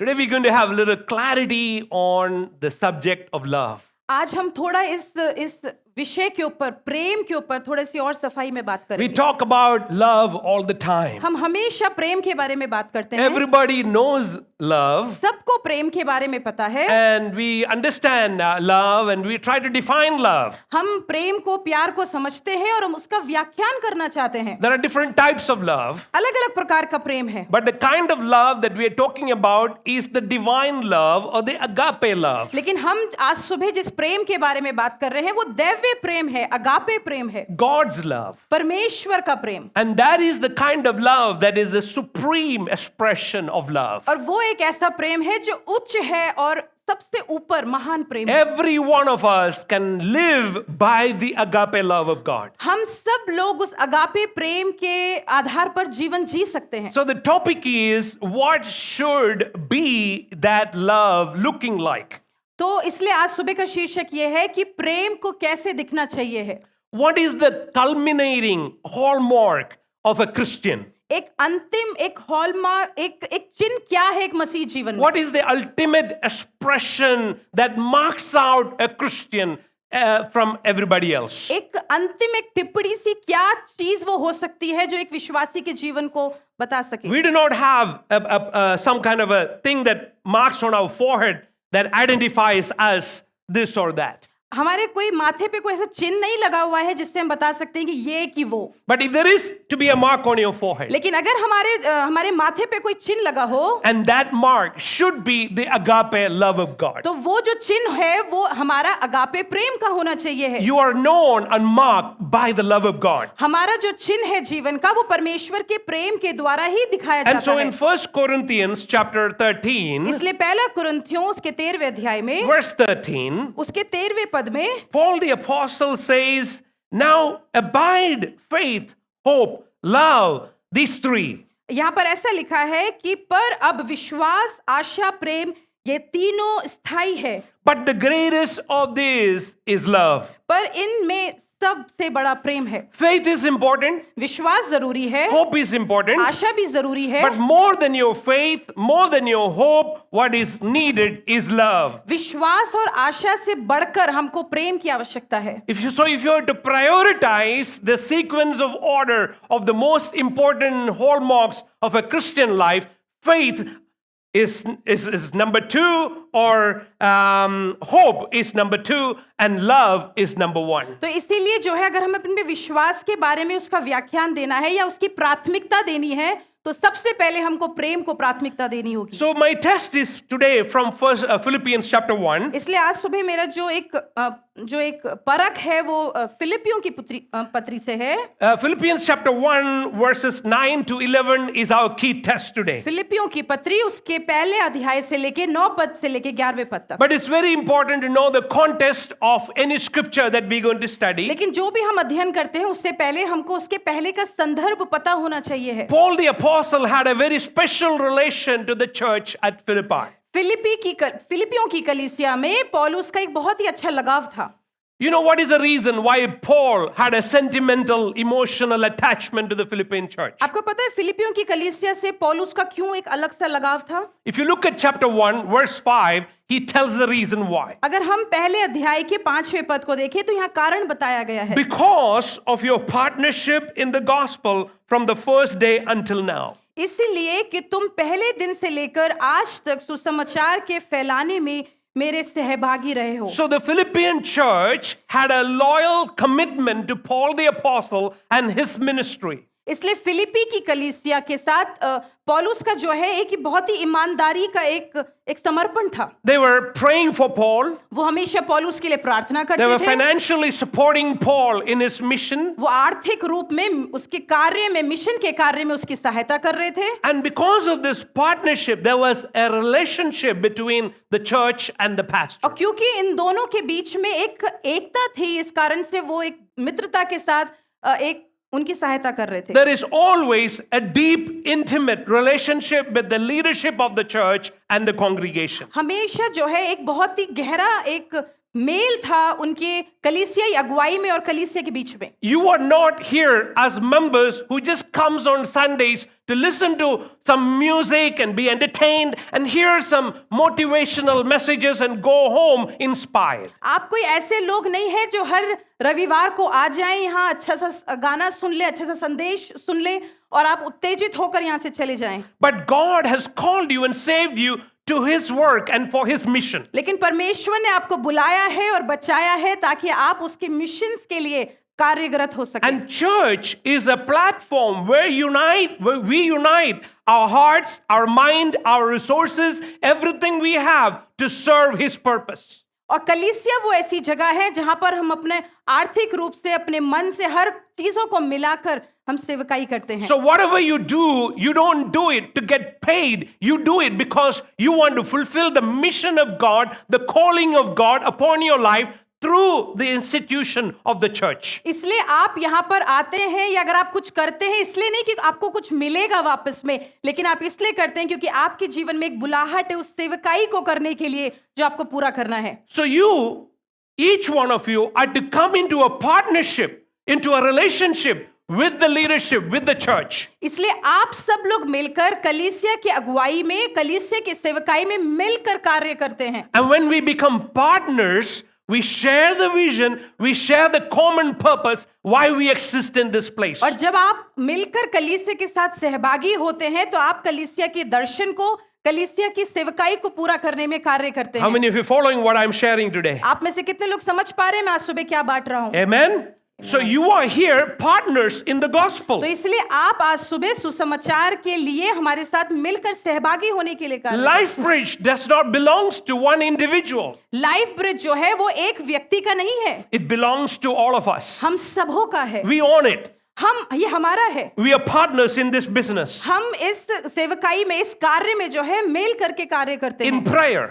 Today we're going to have a little clarity on the subject of love. आज हम थोड़ा इस विषय के ऊपर, प्रेम के ऊपर थोड़ी सी और सफाई में बात We करेंगे। talk about love all the time. हम हमेशा प्रेम के बारे में बात करते हैं। Everybody knows love, सबको प्रेम के बारे में पता है। and we understand love, and we try to define love. हम प्रेम को, प्यार को समझते हैं और हम उसका व्याख्यान करना चाहते हैं। There are different types of love, अलग-अलग प्रकार का प्रेम है, but the kind of love that we are talking about is the divine love or the agape love. लेकिन हम आज सुबह जिस प्रेम के बारे में बात कर रहे हैं वो दैव्य प्रेम है, अगापे प्रेम है, God's love. परमेश्वर का प्रेम। And that is the kind of love that is the supreme expression of love. और वो एक ऐसा प्रेम है जो उच्च है और सबसे ऊपर महान प्रेम है। Every one of us can live by the agape love of God. हम सब लोग उस अगापे प्रेम के आधार पर जीवन जी सकते हैं। So the topic is, what should be that love looking like? तो इसलिए आज सुबह का शीर्षक ये है कि प्रेम को कैसे दिखना चाहिए है। What is the culminating hallmark of a Christian? एक अंतिम, एक हॉलमार्क, एक चिन्ह क्या है एक मसीह जीवन में? What is the ultimate expression that marks out a Christian from everybody else? एक अंतिम, एक टिप्पणी सी क्या चीज वो हो सकती है जो एक विश्वासी के जीवन को बता सके? We do not have some kind of a thing that marks on our forehead that identifies us this or that. हमारे कोई माथे पे कोई ऐसा चिन्ह नहीं लगा हुआ है जिससे हम बता सकते हैं कि ये कि वो। But if there is to be a mark on your forehead, लेकिन अगर हमारे माथे पे कोई चिन्ह लगा हो, and that mark should be the agape love of God. तो वो जो चिन्ह है वो हमारा अगापे प्रेम का होना चाहिए है। You are known and marked by the love of God. हमारा जो चिन्ह है जीवन का वो परमेश्वर के प्रेम के द्वारा ही दिखाया And जाता so है। in 1 Corinthians chapter 13, इसलिए पहला कुरिन्थियों उसके 13वें अध्याय में verse 13, उसके 13वें पद में Paul the apostle says, now abide faith, hope, love, these three. यहाँ पर ऐसा लिखा है कि पर अब विश्वास, आशा, प्रेम ये तीनों स्थायी है, But the greatest of these is love. पर इनमें सबसे बड़ा प्रेम है। Faith is important, विश्वास जरूरी है, hope is important, आशा भी जरूरी है, but more than your faith, more than your hope, what is needed is love. विश्वास और आशा से बढ़कर हमको प्रेम की आवश्यकता है। If you are to prioritize the sequence of order of the most important hallmarks of a Christian life, faith is number 2, or hope is number 2, and love is number 1. तो इसीलिए जो है अगर हमें अपने विश्वास के बारे में उसका व्याख्यान देना है या उसकी प्राथमिकता देनी है तो सबसे पहले हमको प्रेम को प्राथमिकता देनी होगी। So my text is today from Philippians chapter 1. इसलिए आज सुबह मेरा जो एक परख है वो फिलिपियों की पत्री से है। Philippians chapter 1 verses 9 to 11 is our key text today. फिलिपियों की पत्री उसके पहले अध्याय से लेके 9 पद से लेके 11वें पद तक। But it's very important to know the context of any scripture that we're going to study. लेकिन जो भी हम अध्ययन करते हैं उससे पहले हमको उसके पहले का संदर्भ पता होना चाहिए है। Paul the apostle had a very special relation to the church at Philippi. फिलिपियों की कलीसिया में पौलुस का एक बहुत ही अच्छा लगाव था। You know what is the reason why Paul had a sentimental, emotional attachment to the Philippian church? आपको पता है फिलिपियों की कलीसिया से पौलुस का क्यों एक अलग सा लगाव था? If you look at chapter 1 verse 5, he tells the reason why. अगर हम पहले अध्याय के 5वें पद को देखें तो यहाँ कारण बताया गया है। Because of your partnership in the gospel from the first day until now. इसलिए कि तुम पहले दिन से लेकर आज तक सुसमाचार के फैलाने में मेरे सहभागी रहे हो। So the Philippian church had a loyal commitment to Paul the apostle and his ministry. इसलिए फिलिपी की कलीसिया के साथ पौलुस का जो है एक बहुत ही ईमानदारी का एक समर्पण था। They were praying for Paul. वो हमेशा पौलुस के लिए प्रार्थना They were करते थे। financially supporting Paul in his mission. वो आर्थिक रूप में उसके कार्य में, मिशन के कार्य में उसकी सहायता कर रहे थे। And because of this partnership, there was a relationship between the church and the pastor. और क्योंकि इन दोनों के बीच में एक एकता थी, इस कारण से वो एक मित्रता के साथ एक उनकी सहायता कर रहे थे। There is always a deep, intimate relationship with the leadership of the church and the congregation. हमेशा जो है एक बहुत ही गहरा एक मेल था उनके कलीसियाई अगुवाई में और कलीसिया के बीच में। You are not here as members who just comes on Sundays to listen to some music and be entertained and hear some motivational messages and go home inspired. आप कोई ऐसे लोग नहीं है जो हर रविवार को आ जाएं यहाँ, अच्छा सा गाना सुन ले, अच्छा सा संदेश सुन ले और आप उत्तेजित होकर यहाँ से चले जाएं। But God has called you and saved you to His work and for His mission. लेकिन परमेश्वर ने आपको बुलाया है और बचाया है ताकि आप उसके मिशंस के लिए कार्यरत हो सकें। And church is a platform where we unite our hearts, our mind, our resources, everything we have to serve His purpose. और कलीसिया वो ऐसी जगह है जहां पर हम अपने आर्थिक रूप से, अपने मन से हर चीजों को मिलाकर हम सेवकाई करते हैं। So whatever you do, you don't do it to get paid. You do it because you want to fulfill the mission of God, the calling of God upon your life through the institution of the church. इसलिए आप यहाँ पर आते हैं या अगर आप कुछ करते हैं इसलिए नहीं कि आपको कुछ मिलेगा वापस में, लेकिन आप इसलिए करते हैं क्योंकि आपके जीवन में एक बुलाहट है उस सेवकाई को करने के लिए जो आपको पूरा करना है। So each one of you are to come into a partnership, into a relationship with the leadership, with the church. इसलिए आप सब लोग मिलकर कलीसिया की अगुवाई में, कलीसिया की सेवकाई में मिलकर कार्य करते हैं। And when we become partners, we share the vision, we share the common purpose why we exist in this place. और जब आप मिलकर कलीसिया के साथ सहभागी होते हैं तो आप कलीसिया के दर्शन को, कलीसिया की सेवकाई को पूरा करने में कार्य करते How हैं। many of you following what I'm sharing today? आप में से कितने लोग समझ पा रहे हैं मैं आज सुबह क्या बांट रहा हूँ? Amen? So you are here partners in the gospel. तो इसलिए आप आज सुबह सुसमाचार के लिए हमारे साथ मिलकर सहभागी होने के लिए कार्य। Life Bridge does not belongs to one individual. Life bridge जो है वो एक व्यक्ति का नहीं है, It belongs to all of us. हम सबों का है। We own it. ये हमारा है। We are partners in this business. हम इस सेवकाई में, इस कार्य में जो है मिल करके कार्य करते In हैं। prayer,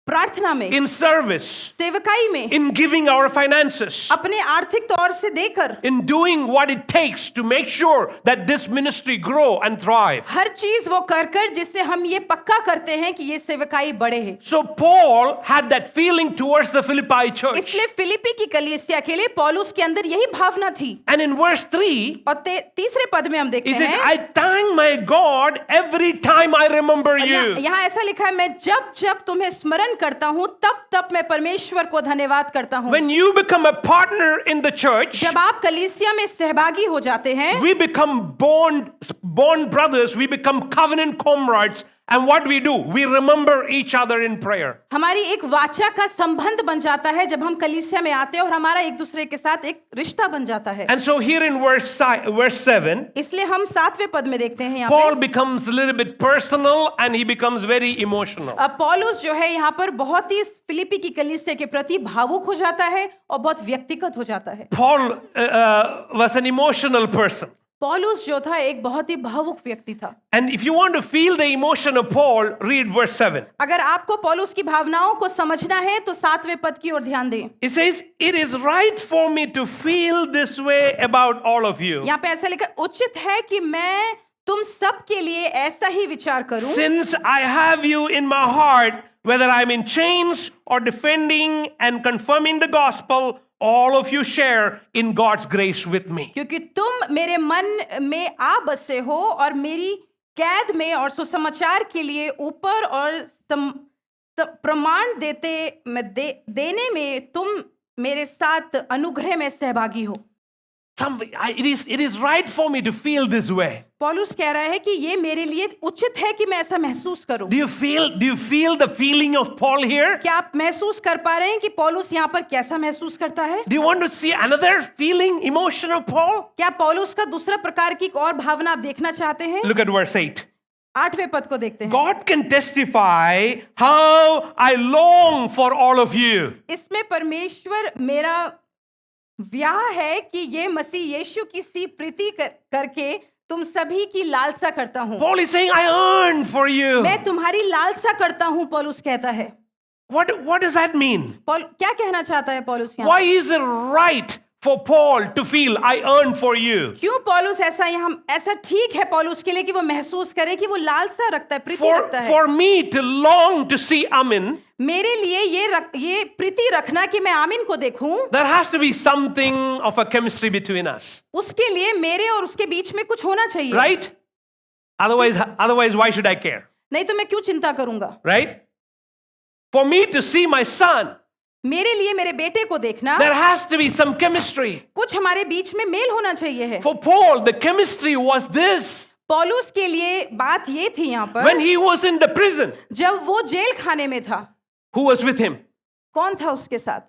प्रार्थना में, in service, सेवकाई में, in giving our finances, अपने आर्थिक तौर से देकर, in doing what it takes to make sure that this ministry grow and thrive. हर चीज वो कर कर जिससे हम ये पक्का करते हैं कि ये सेवकाई बढ़े है। So Paul had that feeling towards the Philippi church. इसलिए फिलिपी की कलीसिया के लिए पौलुस के अंदर यही भावना थी। And in verse 3, और तीसरे पद में हम देखते he says, हैं, I thank my God every time I remember you. यहाँ ऐसा लिखा है, मैं जब जब तुम्हें स्मरण करता हूँ तब तब मैं परमेश्वर को धन्यवाद करता हूँ। When you become a partner in the church, जब आप कलीसिया में सहभागी हो जाते हैं, we become born brothers, we become covenant comrades, and what we do, we remember each other in prayer. हमारी एक वाचा का संबंध बन जाता है जब हम कलीसिया में आते हैं और हमारा एक दूसरे के साथ एक रिश्ता बन जाता है। And so here in verse 7, इसलिए हम 7वें पद में देखते हैं यहाँ Paul पे becomes a little bit personal and he becomes very emotional. अब पौलुस जो है यहाँ पर बहुत ही फिलिपी की कलीसिया के प्रति भावुक हो जाता है और बहुत व्यक्तिगत हो जाता है। Paul was an emotional person. पौलुस जो था एक बहुत ही भावुक व्यक्ति था। And if you want to feel the emotion of Paul, read verse 7. अगर आपको पौलुस की भावनाओं को समझना है तो 7वें पद की ओर ध्यान दें। It says, it is right for me to feel this way about all of you. यहाँ पे ऐसा लिखा, उचित है कि मैं तुम सब के लिए ऐसा ही विचार करूं, Since I have you in my heart, whether I'm in chains or defending and confirming the gospel, all of you share in God's grace with me. क्योंकि तुम मेरे मन में आ बसे हो और मेरी कैद में और सुसमाचार के लिए ऊपर और प्रमाण देने में तुम मेरे साथ अनुग्रह में सहभागी हो। It is right for me to feel this way. पौलुस कह रहा है कि ये मेरे लिए उचित है कि मैं ऐसा महसूस करूं। Do you feel the feeling of Paul here? क्या आप महसूस कर पा रहे हैं कि पौलुस यहाँ पर कैसा महसूस करता है? Do you want to see another feeling, emotion of Paul? क्या पौलुस का दूसरा प्रकार की एक और भावना आप देखना चाहते हैं? Look at verse 8. 8वें पद को देखते हैं। God can testify how I long for all of you. इसमें परमेश्वर मेरा व्याह है कि ये मसीह यीशु की सी प्रीति करके तुम सभी की लालसा करता हूँ। Paul is saying, I yearn for you. मैं तुम्हारी लालसा करता हूँ, पौलुस कहता है। What does that mean? क्या कहना चाहता है पौलुस यहाँ? Why is it right for Paul to feel, I earned for you? क्यों पौलुस ऐसा ठीक है पौलुस के लिए कि वो महसूस करे कि वो लालसा रखता है, प्रीति रखता है। For me to long to see Amin, मेरे लिए ये प्रीति रखना कि मैं आमीन को देखूं, there has to be something of a chemistry between us, उसके लिए मेरे और उसके बीच में कुछ होना चाहिए, right? Otherwise, why should I care? नहीं तो मैं क्यों चिंता करूंगा, Right? For me to see my son, मेरे लिए मेरे बेटे को देखना, there has to be some chemistry. कुछ हमारे बीच में मेल होना चाहिए है। For Paul, the chemistry was this. पौलुस के लिए बात ये थी यहाँ पर, When he was in the prison, जब वो जेल खाने में था, who was with him? कौन था उसके साथ?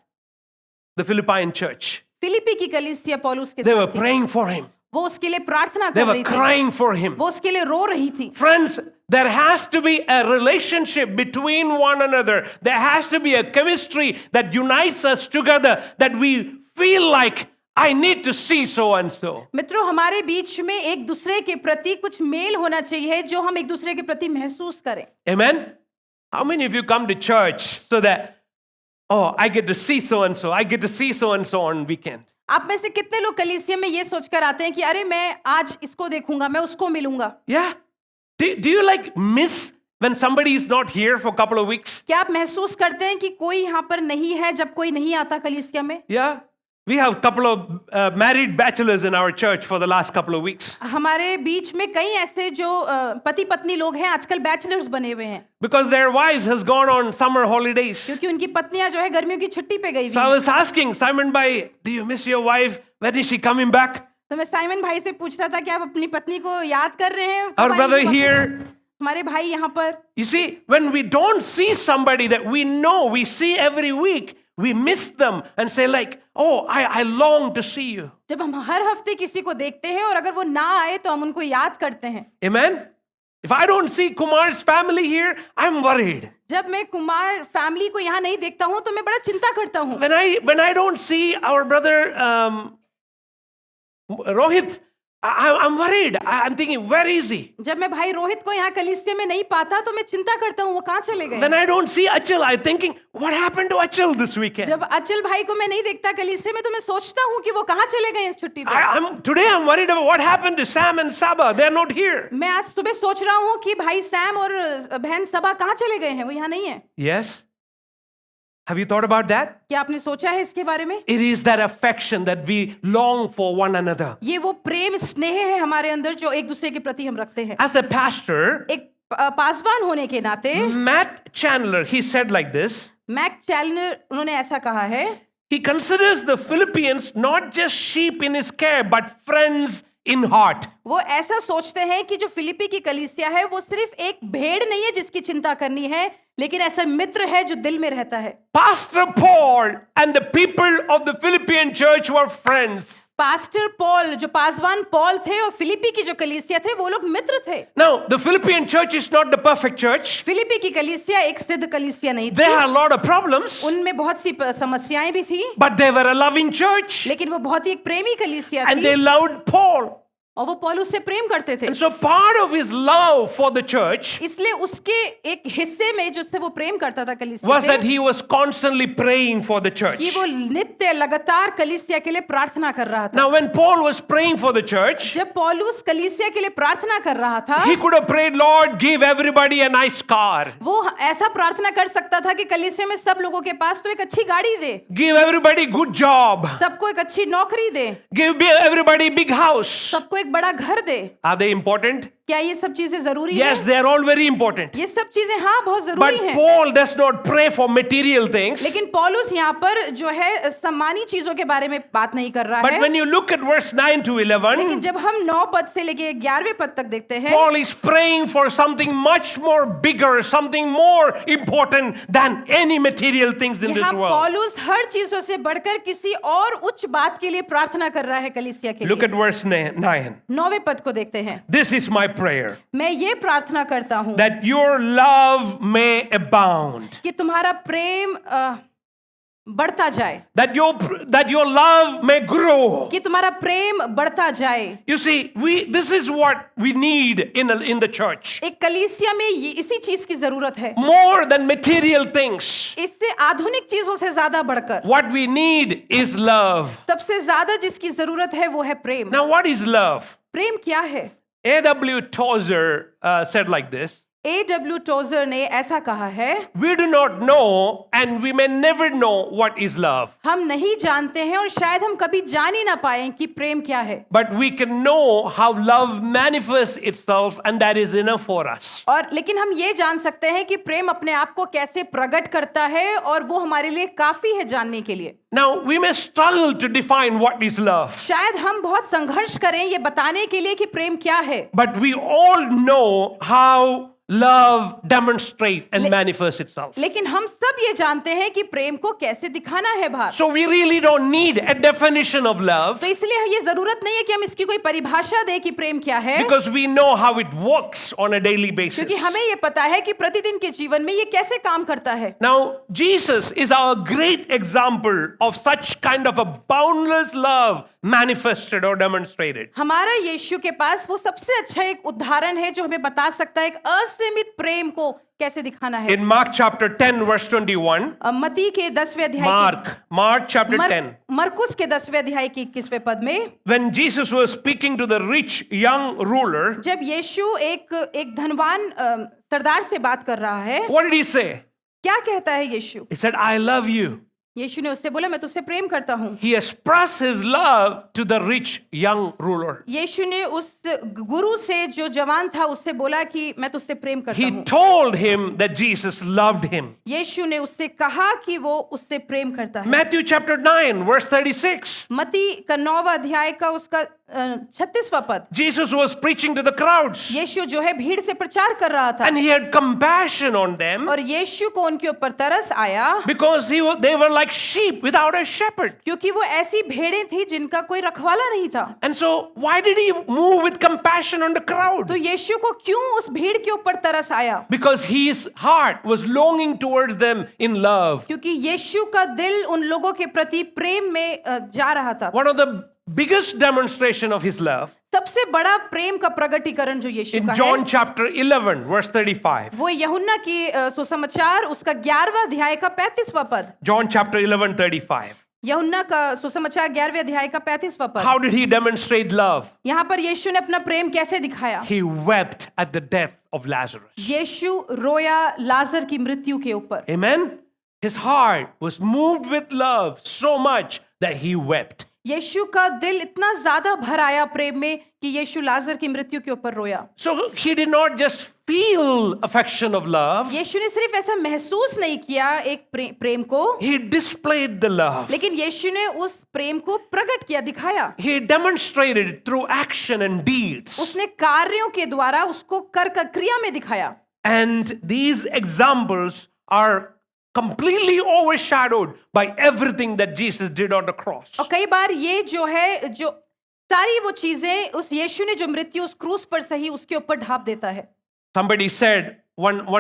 The Philippian church. फिलिपी की कलीसिया पौलुस के They were साथ थी। praying for him. वो उसके लिए प्रार्थना They कर were रही थी, crying for him. वो उसके लिए रो रही थी। Friends, there has to be a relationship between one another. There has to be a chemistry that unites us together, that we feel like I need to see so and so. मित्रों, हमारे बीच में एक दूसरे के प्रति कुछ mail होना चाहिए जो हम एक दूसरे के प्रति महसूस करें। Amen? How many of you come to church so that, oh, I get to see so and so, I get to see so and so on weekend? आप में से कितने लोग कलीसिया में ये सोचकर आते हैं कि अरे मैं आज इसको देखूंगा, मैं उसको मिलूंगा? Yeah. Do you like miss when somebody is not here for a couple of weeks? क्या आप महसूस करते हैं कि कोई यहाँ पर नहीं है जब कोई नहीं आता कलीसिया में? Yeah. We have a couple of married bachelors in our church for the last couple of weeks. हमारे बीच में कई ऐसे जो पति पत्नी लोग हैं आजकल बैचलर्स बने हुए हैं, Because their wives has gone on summer holidays. क्योंकि उनकी पत्नियां जो है गर्मियों की छुट्टी पे गई So I हुई हैं। was asking Simon Bhai, do you miss your wife? When is she coming back? तो मैं साइमन भाई से पूछ रहा था कि आप अपनी पत्नी को याद कर रहे हैं? Our कब brother आएंगी वापस? here. हमारे भाई यहाँ पर। You see, when we don't see somebody that we know, we see every week, we miss them and say like, oh, I long to see you. जब हम हर हफ्ते किसी को देखते हैं और अगर वो ना आए तो हम उनको याद करते हैं। Amen? If I don't see Kumar's family here, I'm worried. जब मैं कुमार फैमिली को यहाँ नहीं देखता हूँ तो मैं बड़ा चिंता करता हूँ। When I don't see our brother Rohit, I'm worried. I'm thinking, where is he? जब मैं भाई रोहित को यहाँ कलीसिया में नहीं पाता तो मैं चिंता करता हूँ वो कहाँ चले गए। When I don't see Achal, I'm thinking, what happened to Achal this weekend? जब अचल भाई को मैं नहीं देखता कलीसिया में तो मैं सोचता हूँ कि वो कहाँ चले गए इस छुट्टी पे। Today I'm worried about what happened to Sam and Saba. They're not here. मैं आज सुबह सोच रहा हूँ कि भाई सैम और बहन सबा कहाँ चले गए हैं, वो यहाँ नहीं है। Yes? Have you thought about that? क्या आपने सोचा है इसके बारे में? It is that affection that we long for one another. ये वो प्रेम स्नेह है हमारे अंदर जो एक दूसरे के प्रति हम रखते हैं। As a pastor, एक पासवान होने के नाते Matt Chandler, he said like this. मैक चैलनर उन्होंने ऐसा कहा है, He considers the Philippians not just sheep in his care, but friends in heart. वो ऐसा सोचते हैं कि जो फिलिपी की कलीसिया है वो सिर्फ एक भेड़ नहीं है जिसकी चिंता करनी है, लेकिन ऐसा मित्र है जो दिल में रहता है। Pastor Paul and the people of the Philippian church were friends. Pastor Paul, जो पासवान पॉल थे और फिलिपी की जो कलीसिया थे वो लोग मित्र थे। Now, the Philippian church is not the perfect church. Philippi की कलीसिया एक सिद्ध कलीसिया नहीं They थी, had a lot of problems, उनमें बहुत सी समस्याएं भी थी, but they were a loving church. लेकिन वो बहुत ही एक प्रेमी कलीसिया And थी they loved Paul. और वो पौलुस से प्रेम करते थे। And so part of his love for the church इसलिए उसके एक हिस्से में जिससे वो प्रेम करता था कलीसिया was that से, he was constantly praying for the church. कि वो नित्य लगातार कलीसिया के लिए प्रार्थना कर रहा था। Now, when Paul was praying for the church, जब पौलुस कलीसिया के लिए प्रार्थना कर रहा था, he could have prayed, Lord, give everybody a nice car. वो ऐसा प्रार्थना कर सकता था कि कलीसिया में सब लोगों के पास तो एक अच्छी गाड़ी दे, Give everybody good job. सबको एक अच्छी नौकरी दे, Give everybody big house. सबको एक बड़ा घर दे। Are they important? क्या ये सब चीजें जरूरी Yes, है? they are all very important. ये सब चीजें हाँ बहुत But जरूरी हैं। Paul does not pray for material things. लेकिन पौलुस यहाँ पर जो है सम्मानी चीजों के बारे में बात नहीं कर रहा But है। when you look at verse 9 to लेकिन 11, जब हम 9 पद से लेके 11वें पद तक देखते हैं, Paul is praying for something much more bigger, something more important than any material things in this यहाँ world. पौलुस हर चीजों से बढ़कर किसी और उच्च बात के लिए प्रार्थना कर रहा है कलीसिया के Look लिए। at verse 9. 9वें पद को देखते हैं। This is my prayer, मैं ये प्रार्थना करता हूँ that your love may abound. कि तुम्हारा प्रेम बढ़ता जाए, that your love may grow. कि तुम्हारा प्रेम बढ़ता जाए। You see, this is what we need in the church. एक कलीसिया में इसी चीज की जरूरत है, More than material things. इससे आधुनिक चीजों से ज्यादा बढ़कर What we need is love. सबसे ज्यादा जिसकी जरूरत है वो है प्रेम। Now, what is love? प्रेम क्या है? A.W. Tozer said like this. A.W. Trouser ने ऐसा कहा है, We do not know and we may never know what is love. हम नहीं जानते हैं और शायद हम कभी जान ही ना पाए कि प्रेम क्या है, But we can know how love manifests itself and that is enough for us. और लेकिन हम ये जान सकते हैं कि प्रेम अपने आप को कैसे प्रकट करता है और वो हमारे लिए काफी है जानने के लिए। Now, we may struggle to define what is love. शायद हम बहुत संघर्ष करें ये बताने के लिए कि प्रेम क्या है, But we all know how love demonstrates and manifests itself. लेकिन हम सब ये जानते हैं कि प्रेम को कैसे दिखाना है बाहर। So we really don't need a definition of love तो इसलिए ये जरूरत नहीं है कि हम इसकी कोई परिभाषा दें कि प्रेम क्या है, because we know how it works on a daily basis. क्योंकि हमें ये पता है कि प्रतिदिन के जीवन में ये कैसे काम करता है। Now, Jesus is our great example of such kind of a boundless love manifested or demonstrated. हमारा यीशु के पास वो सबसे अच्छा एक उदाहरण है जो हमें बता सकता है एक असीमित प्रेम को कैसे दिखाना है। In Mark chapter 10 verse 21, मत्ती के 10वें अध्याय Mark chapter 10, मरकुस के 10वें अध्याय की 21वें पद में, when Jesus was speaking to the rich young ruler, जब यीशु एक धनवान सरदार से बात कर रहा है, what did he say? क्या कहता है यीशु? He said, I love you. यीशु ने उससे बोला मैं तुझसे प्रेम करता हूँ। He expressed his love to the rich young ruler. यीशु ने उस गुरु से जो जवान था उससे बोला कि मैं तुझसे प्रेम करता He हूँ। told him that Jesus loved him. यीशु ने उससे कहा कि वो उससे प्रेम करता है। Matthew chapter 9 verse 36. मत्ती का 9वां अध्याय का उसका 36वां पद, Jesus was preaching to the crowds यीशु जो है भीड़ से प्रचार कर रहा था and he had compassion on them और यीशु को उनके ऊपर तरस आया because they were like sheep without a shepherd. क्योंकि वो ऐसी भेड़ें थी जिनका कोई रखवाला नहीं था। And so why did he move with compassion on the crowd? तो यीशु को क्यों उस भीड़ के ऊपर तरस आया? Because his heart was longing towards them in love. क्योंकि यीशु का दिल उन लोगों के प्रति प्रेम में जा रहा था। One of the biggest demonstration of his love सबसे बड़ा प्रेम का प्रगटीकरण जो यीशु in का John है chapter 11 verse 35. वो यूहन्ना की सुसमाचार उसका 11वां अध्याय का 35वां पद, John chapter 11 35. यूहन्ना का सुसमाचार 11वें अध्याय का 35वां पद। How did he demonstrate love? यहाँ पर यीशु ने अपना प्रेम कैसे दिखाया? He wept at the death of Lazarus. यीशु रोया लाजर की मृत्यु के ऊपर। Amen. His heart was moved with love so much that he wept. यीशु का दिल इतना ज्यादा भर आया प्रेम में कि यीशु लाजर की मृत्यु के ऊपर रोया। So he did not just feel affection of love, यीशु ने सिर्फ ऐसा महसूस नहीं किया एक प्रेम को, he displayed the love. लेकिन यीशु ने उस प्रेम को प्रकट किया, दिखाया। He demonstrated it through action and deeds. उसने कार्यों के द्वारा उसको कर क्रिया में दिखाया। And these examples are completely overshadowed by everything that Jesus did on the cross. और कई बार ये जो है जो सारी वो चीजें उस यीशु ने जो मृत्यु उस क्रूस पर सही उसके ऊपर ढाप देता है। Somebody said,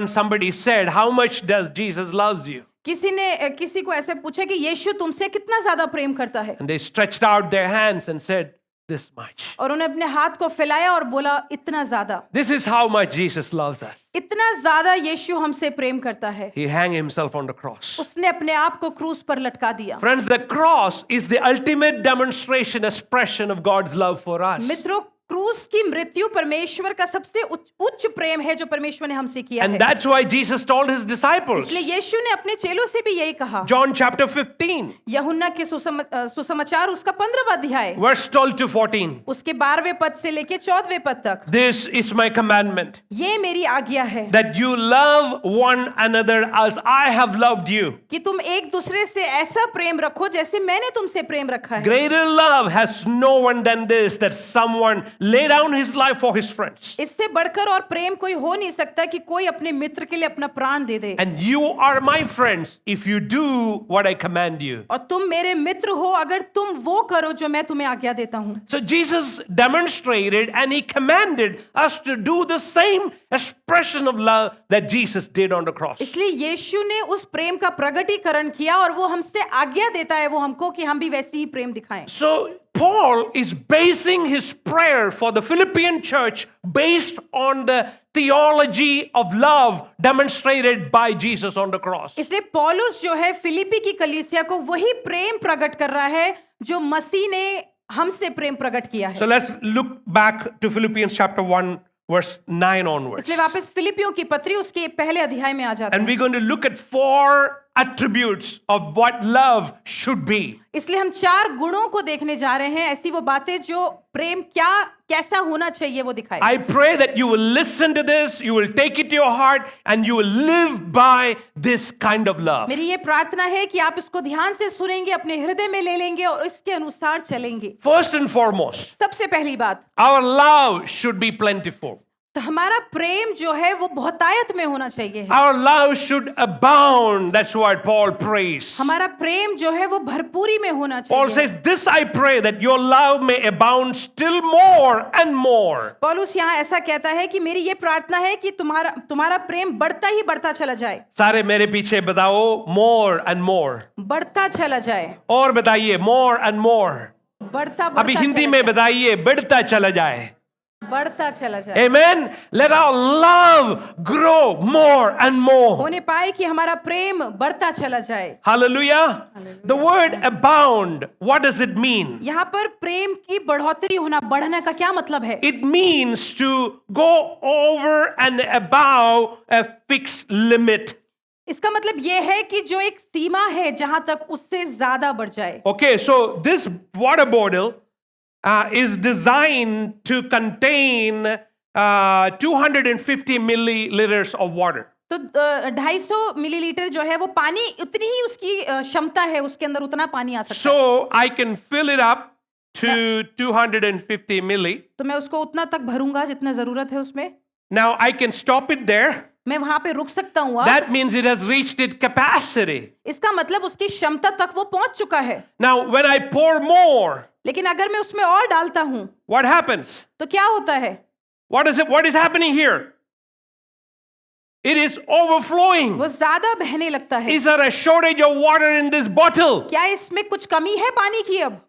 somebody said, how much does Jesus loves you? किसी ने किसी को ऐसे पूछा कि यीशु तुमसे कितना ज्यादा प्रेम करता है, And they stretched out their hands and said, this much. और उन्होंने अपने हाथ को फैलाया और बोला इतना ज्यादा। This is how much Jesus loves us. इतना ज्यादा यीशु हमसे प्रेम करता है, He hung himself on the cross. उसने अपने आप को क्रूस पर लटका दिया। Friends, the cross is the ultimate demonstration, expression of God's love for us. मित्रों, क्रूस की मृत्यु परमेश्वर का सबसे उच्च प्रेम है जो परमेश्वर ने हमसे किया And है। that's why Jesus told his disciples. इसलिए यीशु ने अपने चेलों से भी यही कहा। John chapter 15, यूहन्ना के सुसमाचार उसका 15वां अध्याय verse 12 to 14. उसके 12वें पद से लेके 14वें पद तक, This is my commandment, ये मेरी आज्ञा है that you love one another as I have loved you. कि तुम एक दूसरे से ऐसा प्रेम रखो जैसे मैंने तुमसे प्रेम रखा है। Greater love has no one than this, that someone lay down his life for his friends. इससे बढ़कर और प्रेम कोई हो नहीं सकता कि कोई अपने मित्र के लिए अपना प्राण दे दे। And you are my friends if you do what I command you. और तुम मेरे मित्र हो अगर तुम वो करो जो मैं तुम्हें आज्ञा देता हूँ। So Jesus demonstrated and he commanded us to do the same expression of love that Jesus did on the cross. इसलिए यीशु ने उस प्रेम का प्रगटीकरण किया और वो हमसे आज्ञा देता है वो हमको कि हम भी वैसी ही प्रेम दिखाएं। So Paul is basing his prayer for the Philippian church based on the theology of love demonstrated by Jesus on the cross. इसलिए पौलुस जो है फिलिपी की कलीसिया को वही प्रेम प्रकट कर रहा है जो मसीह ने हमसे प्रेम प्रकट किया So है। let's look back to Philippians chapter 1 verse 9 onwards. इसलिए वापस फिलिपियों की पत्री उसके पहले अध्याय में आ जाते And हैं। we're going to look at 4 attributes of what love should be. इसलिए हम 4 गुणों को देखने जा रहे हैं, ऐसी वो बातें जो प्रेम कैसा होना चाहिए वो दिखाए। I pray that you will listen to this, you will take it to your heart, and you will live by this kind of love. मेरी ये प्रार्थना है कि आप इसको ध्यान से सुनेंगे, अपने हृदय में ले लेंगे और इसके अनुसार चलेंगे। First and foremost, सबसे पहली बात, our love should be plentiful. तो हमारा प्रेम जो है वो बहुतायत में होना चाहिए। Our love should abound. That's what Paul prays. हमारा प्रेम जो है वो भरपूरी में होना Paul चाहिए। says, this I pray that your love may abound still more and more. पौलुस यहाँ ऐसा कहता है कि मेरी ये प्रार्थना है कि तुम्हारा प्रेम बढ़ता ही बढ़ता चला जाए। सारे मेरे पीछे बताओ, more and more. बढ़ता चला जाए। और बताइए, more and more. बढ़ता अभी बढ़ता हिंदी चला में जाए। बताइए, बढ़ता चला जाए. बढ़ता चला जाए। Amen. Let our love grow more and more. होने पाए कि हमारा प्रेम बढ़ता चला जाए। Hallelujah. The word abound, what does it mean? यहाँ पर प्रेम की बढ़ोतरी होना, बढ़ने का क्या मतलब है? It means to go over and above a fixed limit. इसका मतलब ये है कि जो एक सीमा है जहां तक उससे ज्यादा बढ़ जाए। Okay, so this water bottle is designed to contain 250 milliliters of water. तो 250 मिलीलीटर जो है वो पानी, उतनी ही उसकी क्षमता है, उसके अंदर उतना पानी आ सकता है। So I can fill it up to 250 milli. तो मैं उसको उतना तक भरूंगा जितना जरूरत है उसमें। Now I can stop it there. मैं वहां पे रुक सकता हूँ। That means it has reached its capacity. इसका मतलब उसकी क्षमता तक वो पहुंच चुका है। Now when I pour more, लेकिन अगर मैं उसमें और डालता हूँ what happens? तो क्या होता है? What is happening here? It is overflowing. वो ज्यादा बहने लगता है। Is there a shortage of water in this bottle? क्या इसमें कुछ कमी है पानी की? अब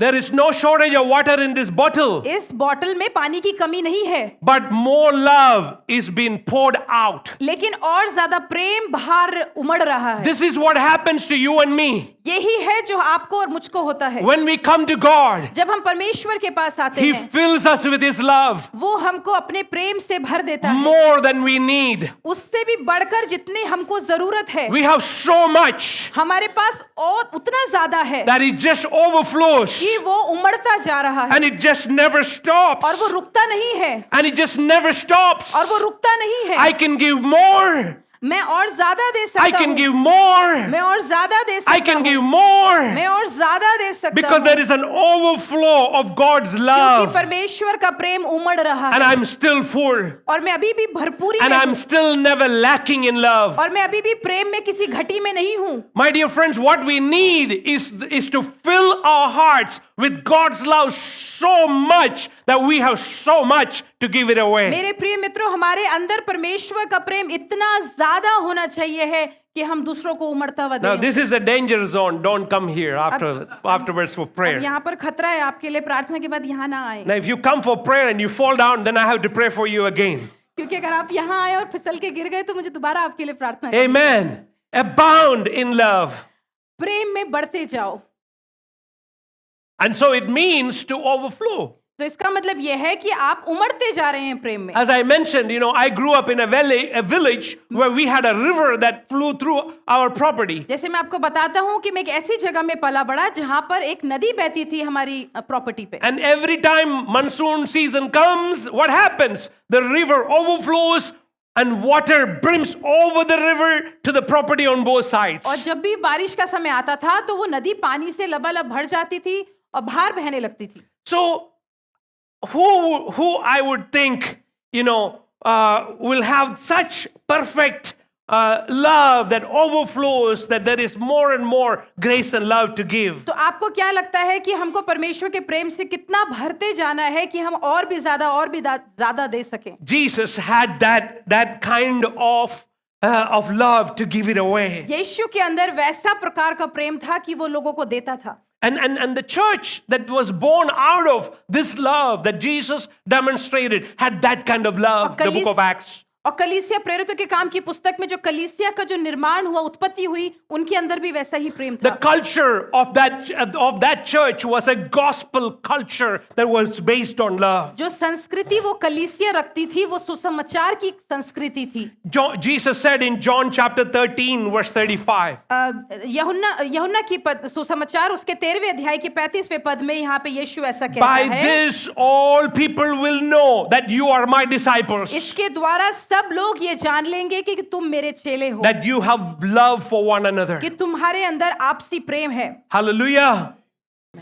There is no shortage of water in this bottle. इस बॉटल में पानी की कमी नहीं है, But more love is being poured out. लेकिन और ज्यादा प्रेम बाहर उमड़ रहा है। This is what happens to you and me. यही है जो आपको और मुझको होता है। When we come to God, जब हम परमेश्वर के पास आते He हैं, fills us with His love वो हमको अपने प्रेम से भर देता है, more than we need. उससे भी बढ़कर जितनी हमको जरूरत है। We have so much हमारे पास और उतना ज्यादा है that it just overflows कि वो उमड़ता जा रहा है and it just never और stops. वो रुकता नहीं है And it just never stops. और वो रुकता नहीं है। I can give more. मैं और ज्यादा दे I सकता can हूँ, give more. मैं और ज्यादा दे I सकता can हूँ, give more. मैं और ज्यादा दे सकता Because हूँ, there is an overflow of God's क्योंकि love. परमेश्वर का प्रेम उमड़ रहा And है I'm still full. और मैं अभी भी भरपूरी And में I'm हूँ still never lacking in love. और मैं अभी भी प्रेम में किसी घटी में नहीं हूँ। My dear friends, what we need is to fill our hearts with God's love so much that we have so much to give it away. मेरे प्रिय मित्रों, हमारे अंदर परमेश्वर का प्रेम इतना ज्यादा होना चाहिए है कि हम दूसरों को उमड़ता हुआ Now दें। this is a danger zone. Don't come here afterwards for अब prayer. यहाँ पर खतरा है आपके लिए, प्रार्थना के बाद यहाँ ना आए, Now if you come for prayer and you fall down, then I have to pray for you again. क्योंकि अगर आप यहाँ आए और फिसल के गिर गए तो मुझे दोबारा आपके लिए प्रार्थना करनी Amen. Abound in love. है। प्रेम में बढ़ते जाओ। And so it means to overflow. तो इसका मतलब यह है कि आप उमड़ते जा रहे हैं प्रेम में। As I mentioned, I grew up in a village where we had a river that flew through our property. जैसे मैं आपको बताता हूँ कि मैं एक ऐसी जगह में पला बड़ा जहाँ पर एक नदी बहती थी हमारी प्रॉपर्टी पे। And every time monsoon season comes, what happens? The river overflows and water brims over the river to the property on both sides. और जब भी बारिश का समय आता था तो वो नदी पानी से लबालब भर जाती थी और बाहर बहने लगती थी। So who I would think, will have such perfect love that overflows, that there is more and more grace and love to give. तो आपको क्या लगता है कि हमको परमेश्वर के प्रेम से कितना भरते जाना है कि हम और भी ज्यादा दे सकें? Jesus had that kind of love to give it away. यीशु के अंदर वैसा प्रकार का प्रेम था कि वो लोगों को देता था. And the church that was born out of this love that Jesus demonstrated had that kind of love, the book of Acts. और कलीसिया प्रेरितों के काम की पुस्तक में जो कलीसिया का जो निर्माण हुआ, उत्पत्ति हुई, उनके अंदर भी वैसा ही प्रेम The था. culture of that church was a gospel culture that was based on love. जो संस्कृति वो कलीसिया रखती थी, वो सुसमाचार की संस्कृति थी. Jesus said in John chapter 13 verse 35. यूहन्ना की सुसमाचार उसके 13वें अध्याय के 35वें पद में यहाँ पे यीशु ऐसा कहता By है, this all people will know that you are my disciples. इसके द्वारा सब लोग ये जान लेंगे कि तुम मेरे चेले हो, That you have love for one another. कि तुम्हारे अंदर आपसी प्रेम है. Hallelujah.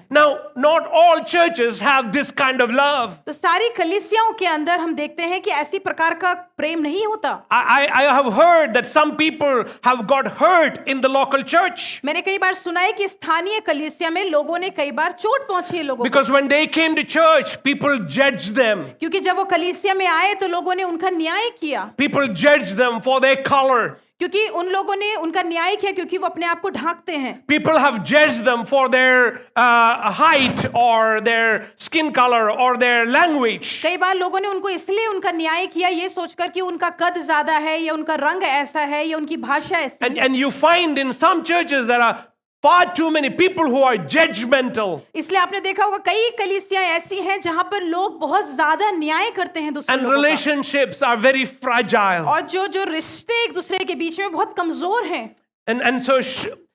Now, not all churches have this kind of love. तो सारी कलीसियाओं के अंदर हम देखते हैं कि ऐसी प्रकार का प्रेम नहीं होता. I have heard that some people have got hurt in the local church. मैंने कई बार सुना है कि स्थानीय कलीसिया में लोगों ने कई बार चोट पहुंची है लोगों को. Because when they came to church, people judged them. क्योंकि जब वो कलीसिया में आए तो लोगों ने उनका न्याय किया. People judged them for their color. क्योंकि उन लोगों ने उनका न्याय किया क्योंकि वो अपने आप को ढांकते हैं. People have judged them for their height or their skin color or their language. कई बार लोगों ने उनको इसलिए उनका न्याय किया ये सोचकर कि उनका कद ज्यादा है या उनका रंग ऐसा है या उनकी भाषा ऐसी है. And you find in some churches there are far too many people who are judgmental. इसलिए आपने देखा होगा कई कलीसियां ऐसी हैं जहां पर लोग बहुत ज्यादा न्याय करते हैं दूसरे And लोगों का. relationships are very fragile. और जो रिश्ते एक दूसरे के बीच में बहुत कमजोर हैं. And so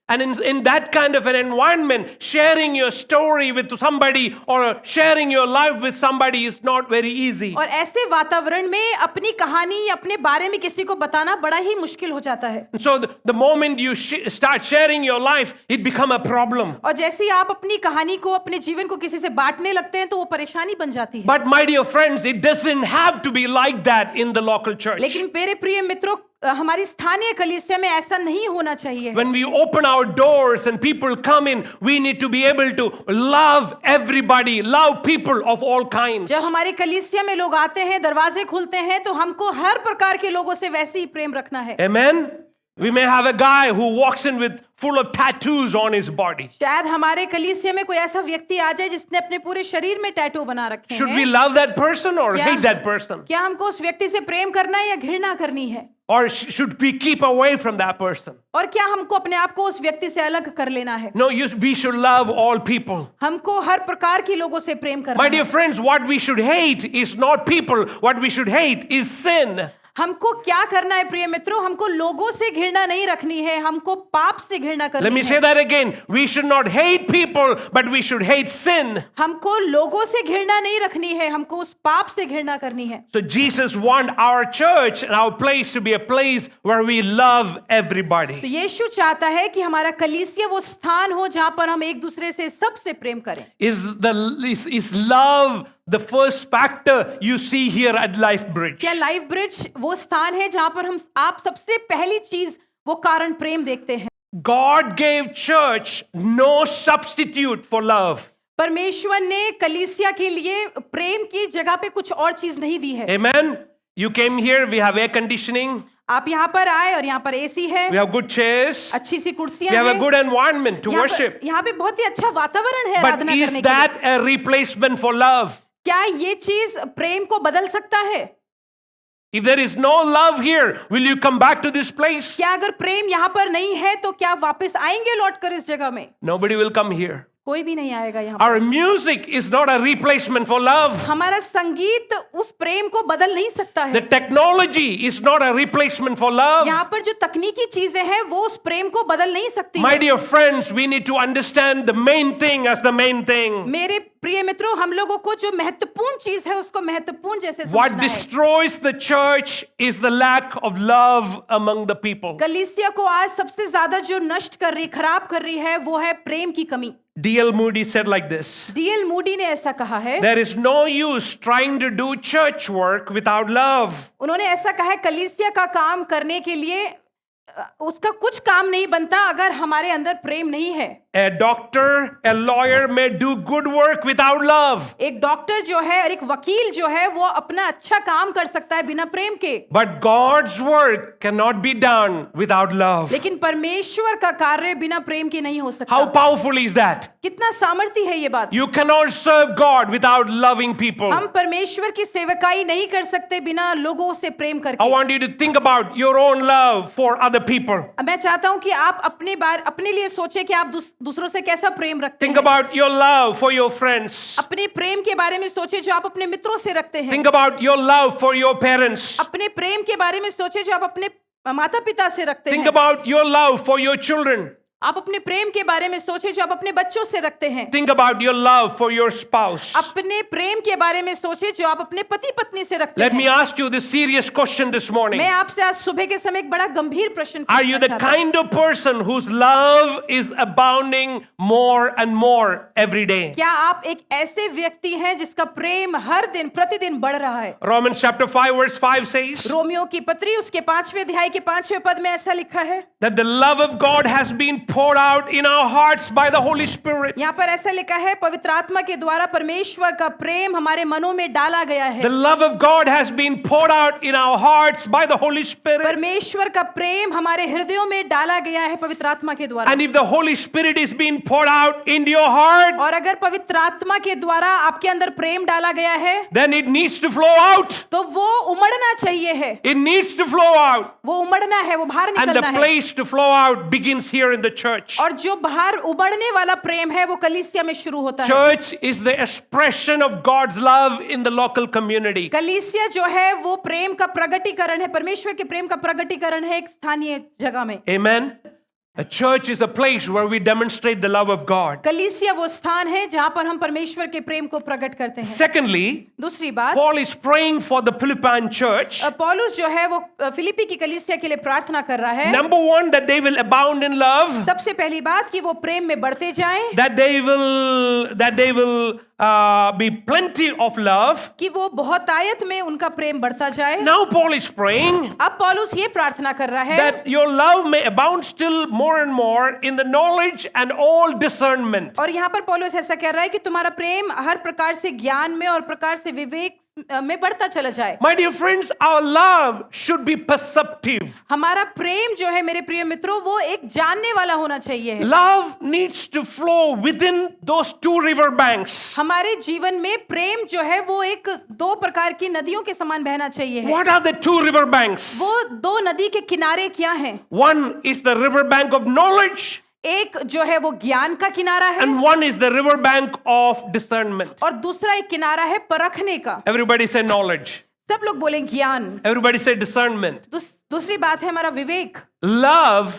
in that kind of an environment, sharing your story with somebody or sharing your life with somebody is not very easy. और ऐसे वातावरण में अपनी कहानी अपने बारे में किसी को बताना बड़ा ही मुश्किल हो जाता है. And so the moment you start sharing your life, it become a problem. और जैसे ही आप अपनी कहानी को अपने जीवन को किसी से बांटने लगते हैं तो वो परेशानी बन जाती है. But my dear friends, it doesn't have to be like that in the local church. लेकिन मेरे प्रिय मित्रों, हमारी स्थानीय कलीसिया में ऐसा नहीं होना चाहिए. When we open our doors and people come in, we need to be able to love everybody, love people of all kinds. जब हमारी कलीसिया में लोग आते हैं, दरवाजे खुलते हैं, तो हमको हर प्रकार के लोगों से वैसे ही प्रेम रखना है. Amen. We may have a guy who walks in with full of tattoos on his body. शायद हमारे कलीसिया में कोई ऐसा व्यक्ति आ जाए जिसने अपने पूरे शरीर में टैटू बना रखे हैं. Should we love that person or hate that person? क्या हमको उस व्यक्ति से प्रेम करना है या घृणा करनी है? Or should we keep away from that person? और क्या हमको अपने आप को उस व्यक्ति से अलग कर लेना है? No, we should love all people. हमको हर प्रकार के लोगों से प्रेम करना My है. dear friends, what we should hate is not people. What we should hate is sin. हमको क्या करना है प्रिय मित्रों? हमको लोगों से घृणा नहीं रखनी है, हमको पाप से घृणा करनी है. Let me say that again. We should not hate people, but we should hate sin. हमको लोगों से घृणा नहीं रखनी है, हमको उस पाप से घृणा करनी है. So Jesus wants our church and our place to be a place where we love everybody. तो यीशु चाहता है कि हमारा कलीसिया वो स्थान हो जहां पर हम एक दूसरे से सबसे प्रेम करें. Is love the first factor you see here at Life Bridge? क्या लाइफ ब्रिज वो स्थान है जहां पर आप सबसे पहली चीज वो कारण प्रेम देखते हैं? God gave church no substitute for love. परमेश्वर ने कलीसिया के लिए प्रेम की जगह पे कुछ और चीज नहीं दी है. Amen. You came here, we have air conditioning, आप यहाँ पर आए और यहाँ पर एसी है, we have good chairs, अच्छी सी we कुर्सियां have a हैं, good environment to worship. यहाँ पे बहुत ही अच्छा वातावरण है But आराधना is करने के लिए. that a replacement for love? क्या ये चीज प्रेम को बदल सकता है? If there is no love here, will you come back to this place? क्या अगर प्रेम यहाँ पर नहीं है तो क्या वापस आएंगे लौटकर इस जगह में? Nobody will come here. कोई भी नहीं आएगा यहाँ. Our music is not a replacement for love. हमारा संगीत उस प्रेम को बदल नहीं सकता The है. technology is not a replacement for love. यहाँ पर जो तकनीकी चीजें हैं वो उस प्रेम को बदल नहीं सकती My है. dear friends, we need to understand the main thing as the main thing. मेरे प्रिय मित्रों, हम लोगों को जो महत्वपूर्ण चीज है उसको महत्वपूर्ण जैसे What समझना है. destroys the church is the lack of love among the people. कलीसिया को आज सबसे ज्यादा जो नष्ट कर रही, खराब कर रही है, वो है प्रेम की कमी. D.L. Moody said like this: DL Moody ने ऐसा कहा है, there is no use trying to do church work without love. उन्होंने ऐसा कहा है, कलीसिया का काम करने के लिए उसका कुछ काम नहीं बनता अगर हमारे अंदर प्रेम नहीं है। A doctor, a lawyer may do good work without love. एक डॉक्टर जो है और एक वकील जो है वो अपना अच्छा काम कर सकता है बिना प्रेम के, But God's work cannot be done without love. लेकिन परमेश्वर का कार्य बिना प्रेम के नहीं हो सकता। How powerful is that? कितना सामर्थ्य है ये बात। You cannot serve God without loving people. हम परमेश्वर की सेवकाई नहीं कर सकते बिना लोगों से प्रेम I करके। want you to think about your own love for other people. मैं चाहता हूं कि आप अपने लिए सोचें कि आप दूसरों से कैसा प्रेम रखते Think हैं। about your love for your friends. अपने प्रेम के बारे में सोचें जो आप अपने मित्रों से रखते हैं। Think about your love for your parents. अपने प्रेम के बारे में सोचें जो आप अपने माता पिता से रखते Think हैं। about your love for your children. आप अपने प्रेम के बारे में सोचें जो आप अपने बच्चों से रखते हैं। Think about your love for your spouse. अपने प्रेम के बारे में सोचें जो आप अपने पति पत्नी से रखते Let me हैं। ask you this serious question this morning. मैं आपसे आज सुबह के समय एक बड़ा गंभीर प्रश्न Are you the पूछना चाहता हूं। kind of person whose love is abounding more and more every day? क्या आप एक ऐसे व्यक्ति हैं जिसका प्रेम हर दिन प्रतिदिन बढ़ रहा है? Romans chapter 5 verse 5 says Romeo की पत्री उसके 5वें अध्याय के 5वें पद में ऐसा लिखा है, that the love of God has been poured out in our hearts by the Holy Spirit. यहाँ पर ऐसा लिखा है, पवित्र आत्मा के द्वारा परमेश्वर का प्रेम हमारे मनों में डाला गया है। The love of God has been poured out in our hearts by the Holy Spirit. परमेश्वर का प्रेम हमारे हृदयों में डाला गया है पवित्र आत्मा के द्वारा। And if the Holy Spirit is being poured out into your heart, और अगर पवित्र आत्मा के द्वारा आपके अंदर प्रेम डाला गया है, then it needs to flow out. तो वो उमड़ना चाहिए है। It needs to flow out. वो उमड़ना है, वो बाहर And the निकलना है। place to flow out begins here in the church. और जो बाहर उबड़ने वाला प्रेम है वो कलीसिया में शुरू होता है। Church is the expression of God's love in the local community. कलीसिया जो है वो प्रेम का प्रगटीकरण है, परमेश्वर के प्रेम का प्रगटीकरण है एक स्थानीय जगह में। Amen. A church is a place where we demonstrate the love of God. कलीसिया वो स्थान है जहां पर हम परमेश्वर के प्रेम को प्रकट करते हैं। Secondly, दूसरी बात, Paul is praying for the Philippian church. पौलुस जो है वो फिलिपी की कलीसिया के लिए प्रार्थना कर रहा है। Number one, that they will abound in love. सबसे पहली बात कि वो प्रेम में बढ़ते जाएं, That they will be plenty of love. कि वो बहुतायत में उनका प्रेम बढ़ता जाए। Now Paul is praying अब पौलुस ये प्रार्थना कर रहा है that your love may abound still more and more in the knowledge and all discernment. और यहाँ पर पौलुस ऐसा कह रहा है कि तुम्हारा प्रेम हर प्रकार से ज्ञान में और प्रकार से विवेक में बढ़ता चला जाए। My dear friends, our love should be perceptive. हमारा प्रेम जो है मेरे प्रिय मित्रों वो एक जानने वाला होना चाहिए। Love needs to flow within those two river banks. हमारे जीवन में प्रेम जो है वो एक दो प्रकार की नदियों के समान बहना चाहिए है। What are the two river banks? वो दो नदी के किनारे क्या हैं? One is the river bank of knowledge, एक जो है वो ज्ञान का किनारा है and one is the river bank of discernment. और दूसरा एक किनारा है परखने का। Everybody say knowledge. सब लोग बोलें ज्ञान। Everybody say discernment. दूसरी बात है हमारा विवेक। Love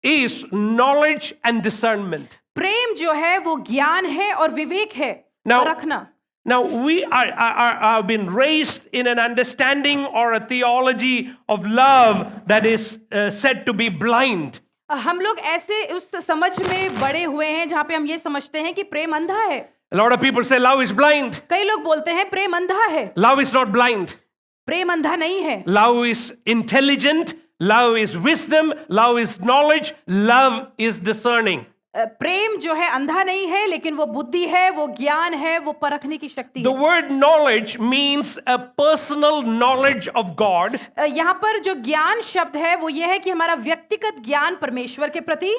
is knowledge and discernment. प्रेम जो है वो ज्ञान है और विवेक है, Now- परखना। Now, we have been raised in an understanding or a theology of love that is said to be blind. हम लोग ऐसे उस समझ में बड़े हुए हैं जहाँ पे हम ये समझते हैं कि प्रेम अंधा है। A lot of people say love is blind. कई लोग बोलते हैं प्रेम अंधा है। Love is not blind. प्रेम अंधा नहीं है। Love is intelligent. Love is wisdom. Love is knowledge. Love is discerning. प्रेम जो है अंधा नहीं है, लेकिन वो बुद्धि है, वो ज्ञान है, वो परखने की शक्ति The है। word knowledge means a personal knowledge of God. यहाँ पर जो ज्ञान शब्द है वो ये है कि हमारा व्यक्तिगत ज्ञान परमेश्वर के प्रति,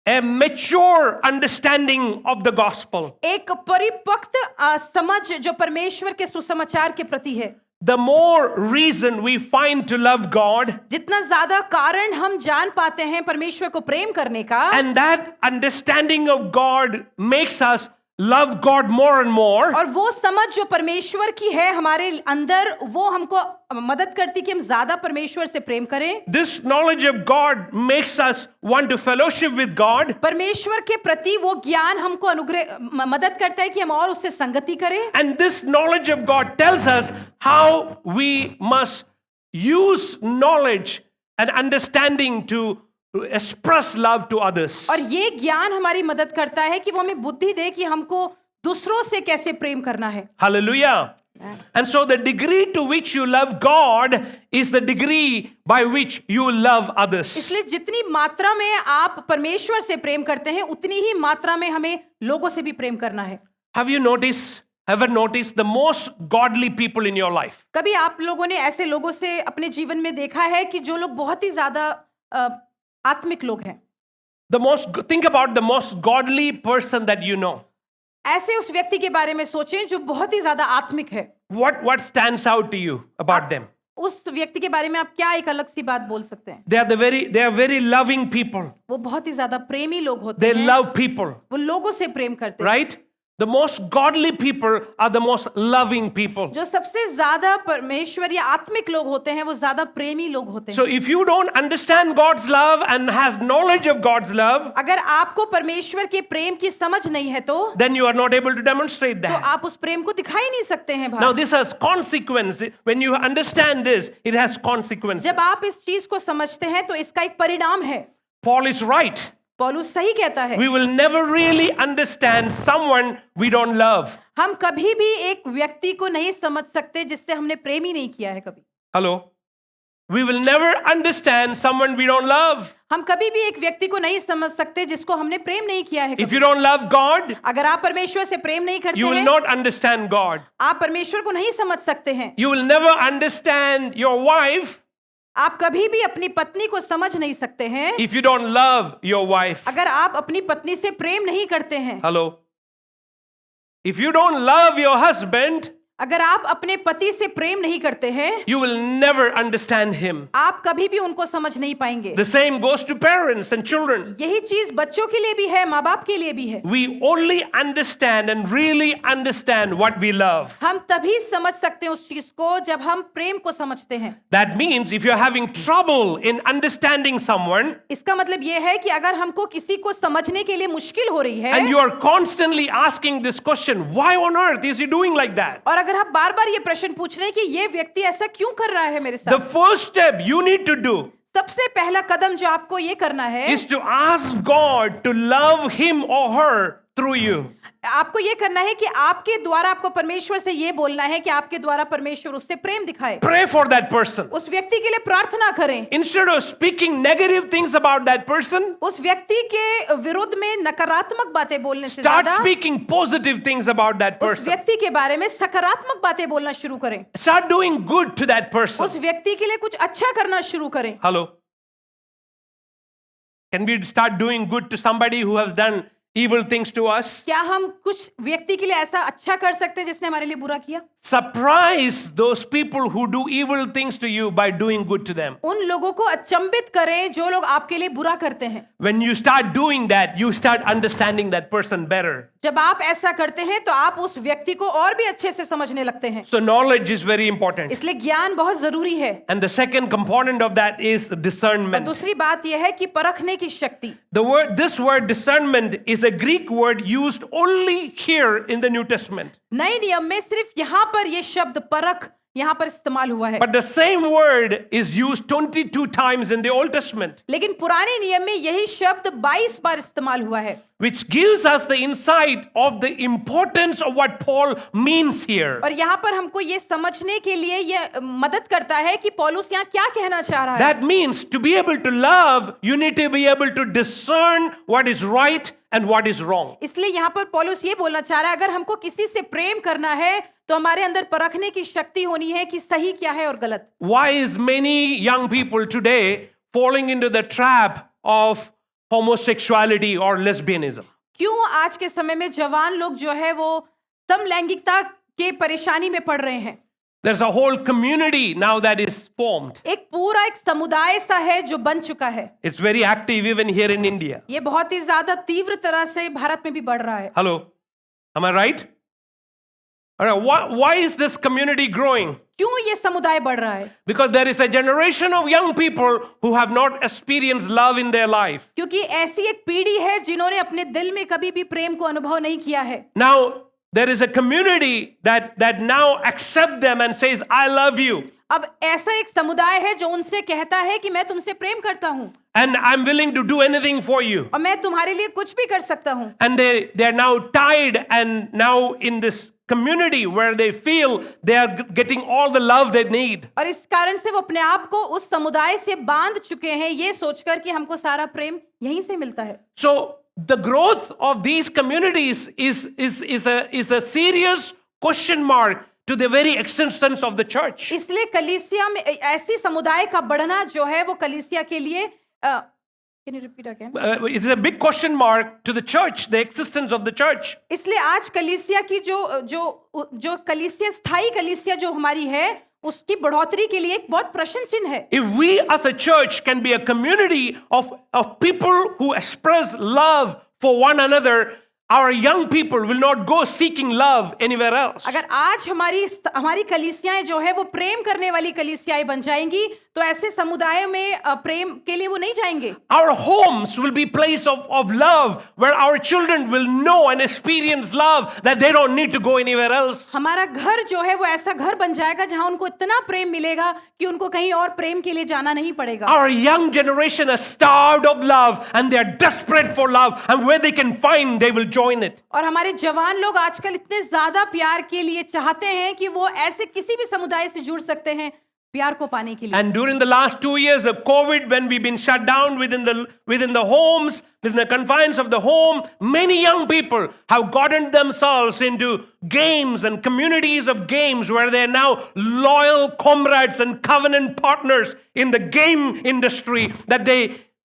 A mature understanding of the gospel. एक परिपक्व समझ जो परमेश्वर के सुसमाचार के प्रति है। The more reason we find to love God, जितना ज्यादा कारण हम जान पाते हैं परमेश्वर को प्रेम करने का, and that understanding of God makes us love God more and more, और वो समझ जो परमेश्वर की है हमारे अंदर, वो हमको मदद करती कि हम ज्यादा परमेश्वर से प्रेम करें। this knowledge of God makes us want to fellowship with God, परमेश्वर के प्रति वो ज्ञान हमको अनुग्रह मदद करता है कि हम और उससे संगति करें। and this knowledge of God tells us how we must use knowledge and understanding to express love to others. और ये ज्ञान हमारी मदद करता है कि वो हमें बुद्धि दे कि हमको दूसरों से कैसे प्रेम करना है। Hallelujah. And so the degree to which you love God is the degree by which you love others. इसलिए जितनी मात्रा में आप परमेश्वर से प्रेम करते हैं उतनी ही मात्रा में हमें लोगों से भी प्रेम करना है। Have you ever noticed the most godly people in your life? कभी आप लोगों ने ऐसे लोगों से अपने जीवन में देखा है कि जो लोग बहुत ही ज्यादा आत्मिक लोग हैं? Think about the most godly person that you know. ऐसे उस व्यक्ति के बारे में सोचें जो बहुत ही ज्यादा आत्मिक है। What stands out to you about them? उस व्यक्ति के बारे में आप क्या एक अलग सी बात बोल सकते हैं? They are very loving people. वो बहुत ही ज्यादा प्रेमी लोग होते They हैं। love people, वो लोगों से प्रेम करते हैं। right? The most godly people are the most loving people. जो सबसे ज्यादा परमेश्वर या आत्मिक लोग होते हैं वो ज्यादा प्रेमी लोग होते हैं। So if you don't understand God's love and has knowledge of God's love, अगर आपको परमेश्वर के प्रेम की समझ नहीं है तो then you are not able to demonstrate that. आप उस प्रेम को दिखा ही नहीं सकते हैं Now बाहर। this has consequence. When you understand this, it has consequences. जब आप इस चीज को समझते हैं तो इसका एक परिणाम है। Paul is right. पौलुस सही कहता है। We will never really understand someone we don't love. हम कभी भी एक व्यक्ति को नहीं समझ सकते जिससे हमने प्रेम ही नहीं किया है कभी। Hello? We will never understand someone we don't love. हम कभी भी एक व्यक्ति को नहीं समझ सकते जिसको हमने प्रेम नहीं किया है If कभी। you don't love God, अगर आप परमेश्वर से प्रेम नहीं करते you will हैं, not understand God. आप परमेश्वर को नहीं समझ सकते हैं। You will never understand your wife आप कभी भी अपनी पत्नी को समझ नहीं सकते हैं if you don't love your wife. अगर आप अपनी पत्नी से प्रेम नहीं करते हैं। Hello? If you don't love your husband, अगर आप अपने पति से प्रेम नहीं करते हैं you will never understand him. आप कभी भी उनको समझ नहीं पाएंगे। The same goes to parents and children. यही चीज बच्चों के लिए भी है, माँ बाप के लिए भी है। We only understand and really understand what we love. हम तभी समझ सकते हैं उस चीज को जब हम प्रेम को समझते हैं। That means if you're having trouble in understanding someone इसका मतलब ये है कि अगर हमको किसी को समझने के लिए मुश्किल हो रही है and you are constantly asking this question, why on earth is he doing like that? और अगर आप बार बार ये प्रश्न पूछ रहे हैं कि ये व्यक्ति ऐसा क्यों कर रहा है मेरे The साथ, first step you need to do सबसे पहला कदम जो आपको ये करना है is to ask God to love him or her through you. आपको ये करना है कि आपके द्वारा आपको परमेश्वर से ये बोलना है कि आपके द्वारा परमेश्वर उससे प्रेम दिखाए। Pray for that person. उस व्यक्ति के लिए प्रार्थना करें। Instead of speaking negative things about that person, उस व्यक्ति के विरुद्ध में नकारात्मक बातें बोलने से start ज्यादा speaking positive things about that उस person. व्यक्ति के बारे में सकारात्मक बातें बोलना शुरू करें। Start doing good to that person. उस व्यक्ति के लिए कुछ अच्छा करना शुरू करें। Hello? Can we start doing good to somebody who has done evil things to us? क्या हम कुछ व्यक्ति के लिए ऐसा अच्छा कर सकते हैं जिसने हमारे लिए बुरा किया? Surprise those people who do evil things to you by doing good to them. उन लोगों को अचंभित करें जो लोग आपके लिए बुरा करते हैं। When you start doing that, you start understanding that person better. जब आप ऐसा करते हैं तो आप उस व्यक्ति को और भी अच्छे से समझने लगते हैं। So knowledge is very important. इसलिए ज्ञान बहुत जरूरी है। And the second component of that is और discernment. दूसरी बात यह है कि परखने की शक्ति। This word discernment is a Greek word used only here in the New Testament. नए नियम में सिर्फ यहाँ पर ये शब्द परख यहाँ पर इस्तेमाल हुआ है। But the same word is used 22 times in the Old Testament, लेकिन पुराने नियम में यही शब्द 22 बार इस्तेमाल हुआ है। which gives us the insight of the importance of what Paul means here. और यहाँ पर हमको ये समझने के लिए ये मदद करता है कि पौलुस यहाँ क्या कहना चाह रहा है। That means to be able to love, you need to be able to discern what is right and what is wrong. इसलिए यहाँ पर पौलुस ये बोलना चाह रहा है अगर हमको किसी से प्रेम करना है तो हमारे अंदर परखने की शक्ति होनी है कि सही क्या है और गलत। Why is many young people today falling into the trap of homosexuality or lesbianism? क्यों आज के समय में जवान लोग जो है वो समलैंगिकता के परेशानी में पड़ रहे हैं? There's a whole community now that is formed. एक पूरा एक समुदाय सा है जो बन चुका है। It's very active even here in India. ये बहुत ही ज्यादा तीव्र तरह से भारत में भी बढ़ रहा है। Hello, am I right? All right, why is this community growing? क्यों ये समुदाय बढ़ रहा है? Because there is a generation of young people who have not experienced love in their life. क्योंकि ऐसी एक पीढ़ी है जिन्होंने अपने दिल में कभी भी प्रेम को अनुभव नहीं किया है। Now, there is a community that now accept them and says, I love you. अब ऐसा एक समुदाय है जो उनसे कहता है कि मैं तुमसे प्रेम करता हूँ And I'm willing to do anything for you. और मैं तुम्हारे लिए कुछ भी कर सकता हूँ. And they are now tied and now in this community where they feel they are getting all the love they need. और इस कारण से वो अपने आप को उस समुदाय से बांध चुके हैं ये सोचकर कि हमको सारा प्रेम यहीं से मिलता है. So the growth of these communities is a serious question mark to the very existence of the church. इसलिए कलीसिया में ऐसी समुदाय का बढ़ना जो है वो कलीसिया के लिए can you repeat again? It's a big question mark to the church, the existence of the church. इसलिए आज कलीसिया की जो कलीसिया स्थायी कलीसिया जो हमारी है उसकी बढ़ोतरी के लिए एक बहुत प्रश्न चिन्ह है. If we as a church can be a community of people who express love for one another, our young people will not go seeking love anywhere else. अगर आज हमारी कलीसियाएं जो है वो प्रेम करने वाली कलीसियाएं बन जाएंगी तो ऐसे समुदायों में प्रेम के लिए वो नहीं जाएंगे. Our homes will be place of love where our children will know and experience love that they don't need to go anywhere else. हमारा घर जो है वो ऐसा घर बन जाएगा जहां उनको इतना प्रेम मिलेगा कि उनको कहीं और प्रेम के लिए जाना नहीं पड़ेगा. Our young generation is starved of love and they are desperate for love, and where they can find they will join it. और हमारे जवान लोग आजकल इतने ज्यादा प्यार के लिए चाहते हैं कि वो ऐसे किसी भी समुदाय से जुड़ सकते हैं प्यार को पाने के लिए. And during the last 2 years of COVID, when we've been shut down within the homes, within the confines of the home, many young people have gotten themselves into games and communities of games where they are now loyal comrades and covenant partners in the game industry that they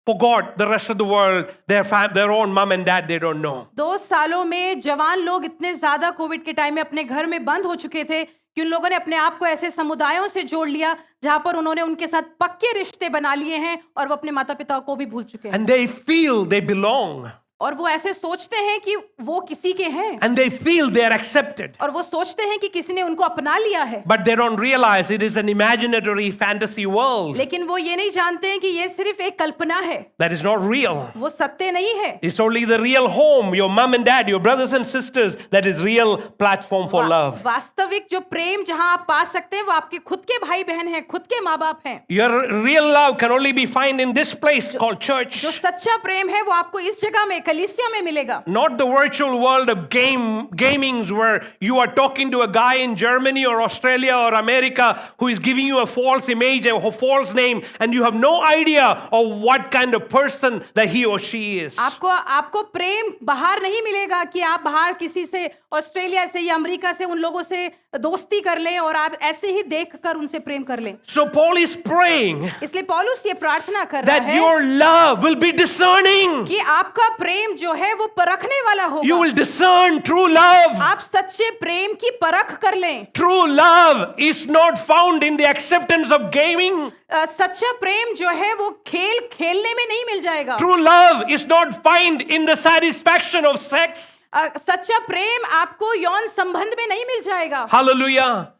forgot the rest of the world, their own mom and dad, they don't know. 2 सालों में जवान लोग इतने ज्यादा Covid के time में अपने घर में बंद हो चुके थे कि उन लोगों ने अपने आप को ऐसे समुदायों से जोड़ लिया जहां पर उन्होंने उनके साथ पक्के रिश्ते बना लिए हैं और वो अपने माता पिता को भी भूल चुके हैं. And they feel they belong. और वो ऐसे सोचते हैं कि वो किसी के हैं. And they feel they are accepted. और वो सोचते हैं कि किसी ने उनको अपना लिया है. But they don't realize it is an imaginary fantasy world. लेकिन वो ये नहीं जानते हैं कि ये सिर्फ एक कल्पना है. That is not real. वो सत्य नहीं है. It's only the real home, your mom and dad, your brothers and sisters, that is real platform for love. वास्तविक जो प्रेम जहां आप पा सकते हैं वो आपके खुद के भाई बहन हैं, खुद के माँ बाप हैं. Your real love can only be found in this place called church. जो सच्चा प्रेम है वो आपको इस जगह में कलीसिया में मिलेगा. Not the virtual world of gamings where you are talking to a guy in Germany or Australia or America who is giving you a false image, a false name, and you have no idea of what kind of person that he or she is. आपको प्रेम बाहर नहीं मिलेगा कि आप बाहर किसी से Australia से या अमेरिका से उन लोगों से दोस्ती कर लें और आप ऐसे ही देखकर उनसे प्रेम कर लें. So Paul is praying इसलिए पौलुस ये प्रार्थना कर रहा that है your love will be discerning. कि आपका प्रेम जो है वो परखने वाला होगा. You will discern true love. आप सच्चे प्रेम की परख कर लें. True love is not found in the acceptance of gaming. सच्चा प्रेम जो है वो खेलने में नहीं मिल जाएगा. True love is not found in the satisfaction of sex. सच्चा प्रेम आपको यौन संबंध में नहीं मिल जाएगा. Hallelujah.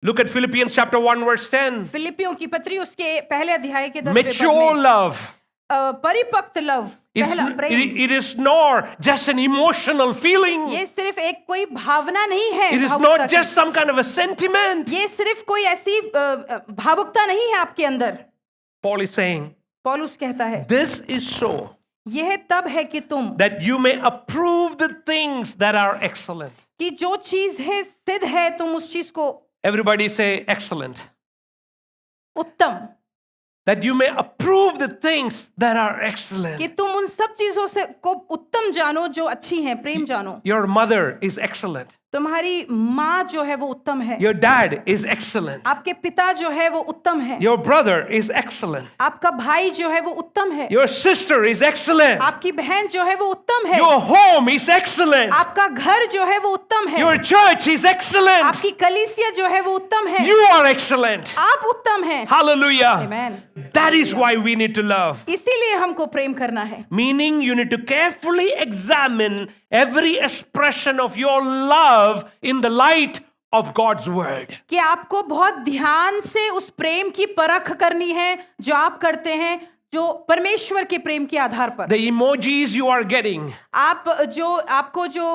Look at Philippians chapter 1 verse 10. फिलिपियों की पत्री उसके पहले अध्याय के 10वें Mature पद में love. परिपक्व लव पहला प्रेम. It is not just an emotional feeling. ये सिर्फ एक कोई भावना नहीं है. It is not just some kind of a sentiment. ये सिर्फ कोई ऐसी भावुकता नहीं है आपके अंदर. Paul is saying, पौलुस कहता है, this is so यह तब है कि तुम that you may approve the things that are excellent. कि जो चीज है सिद्ध है तुम उस चीज को. Everybody say excellent. उत्तम. That you may approve the things that are excellent. कि तुम उन सब चीजों से को उत्तम जानो जो अच्छी हैं. प्रेम जानो. Your mother is excellent. तुम्हारी माँ जो है वो उत्तम है. Your dad is excellent. आपके पिता जो है वो उत्तम है. Your brother is excellent. आपका भाई जो है वो उत्तम है. Your sister is excellent. आपकी बहन जो है वो उत्तम है. Your home is excellent. आपका घर जो है वो उत्तम है. Your church is excellent. आपकी कलीसिया जो है वो उत्तम है. You are excellent. आप उत्तम हैं. Hallelujah. Amen. That is why we need to love. इसीलिए हमको प्रेम करना है. Meaning you need to carefully examine every expression of your love in the light of God's word. कि आपको बहुत ध्यान से उस प्रेम की परख करनी है जो आप करते हैं जो परमेश्वर के प्रेम के आधार पर The emojis you are getting, आपको जो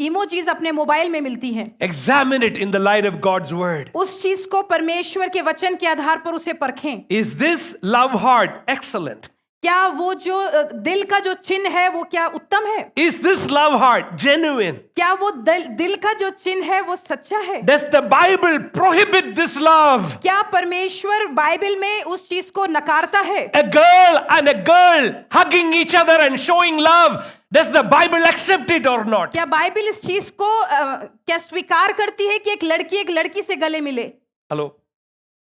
इमोजीज अपने मोबाइल में मिलती हैं, examine it in the light of God's word. उस चीज को परमेश्वर के वचन के आधार पर उसे परखें। Is this love heart excellent? क्या वो जो दिल का जो चिन्ह है वो क्या उत्तम है? Is this love heart genuine? क्या वो दिल का जो चिन्ह है वो सच्चा है? Does the Bible prohibit this love? क्या परमेश्वर बाइबल में उस चीज को नकारता है? A girl and a girl hugging each other and showing love. Does the Bible accept it or not? क्या बाइबल इस चीज को क्या स्वीकार करती है कि एक लड़की से गले मिले? Hello?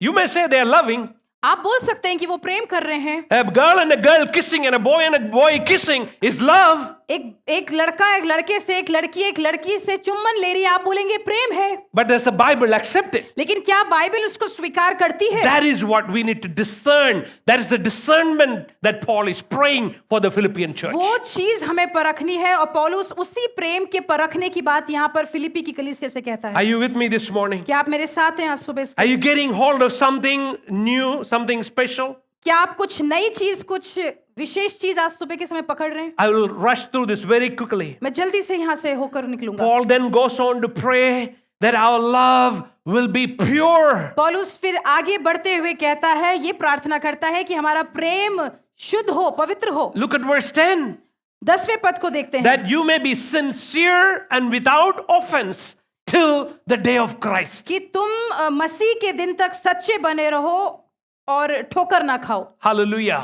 You may say they are loving. आप बोल सकते हैं कि वो प्रेम कर रहे हैं। A girl and a girl kissing and a boy kissing is love. एक लड़का एक लड़के से, एक लड़की से चुम्बन ले रही है, आप बोलेंगे प्रेम है। But does the Bible accept it? लेकिन क्या बाइबल उसको स्वीकार करती है? That is what we need to discern. That is the discernment that Paul is praying for the Philippian church. वो चीज हमें परखनी है और पौलुस उसी प्रेम के परखने की बात यहाँ पर फिलिप्पी की कलीसिया से कहता है। Are you with me this morning? क्या आप मेरे साथ हैं आज सुबह से? Are you getting hold of something new, something special? क्या आप कुछ नई चीज, कुछ विशेष चीज आज सुबह के समय पकड़ रहे हैं? I will rush through this very quickly. मैं जल्दी से यहाँ से होकर निकलूंगा। Paul then goes on to pray that our love will be pure. पौलुस फिर आगे बढ़ते हुए कहता है, ये प्रार्थना करता है कि हमारा प्रेम शुद्ध हो, पवित्र हो। Look at verse 10. 10वें पद को देखते हैं। That you may be sincere and without offense till the day of Christ. कि तुम मसीह के दिन तक सच्चे बने रहो और ठोकर ना खाओ। Hallelujah.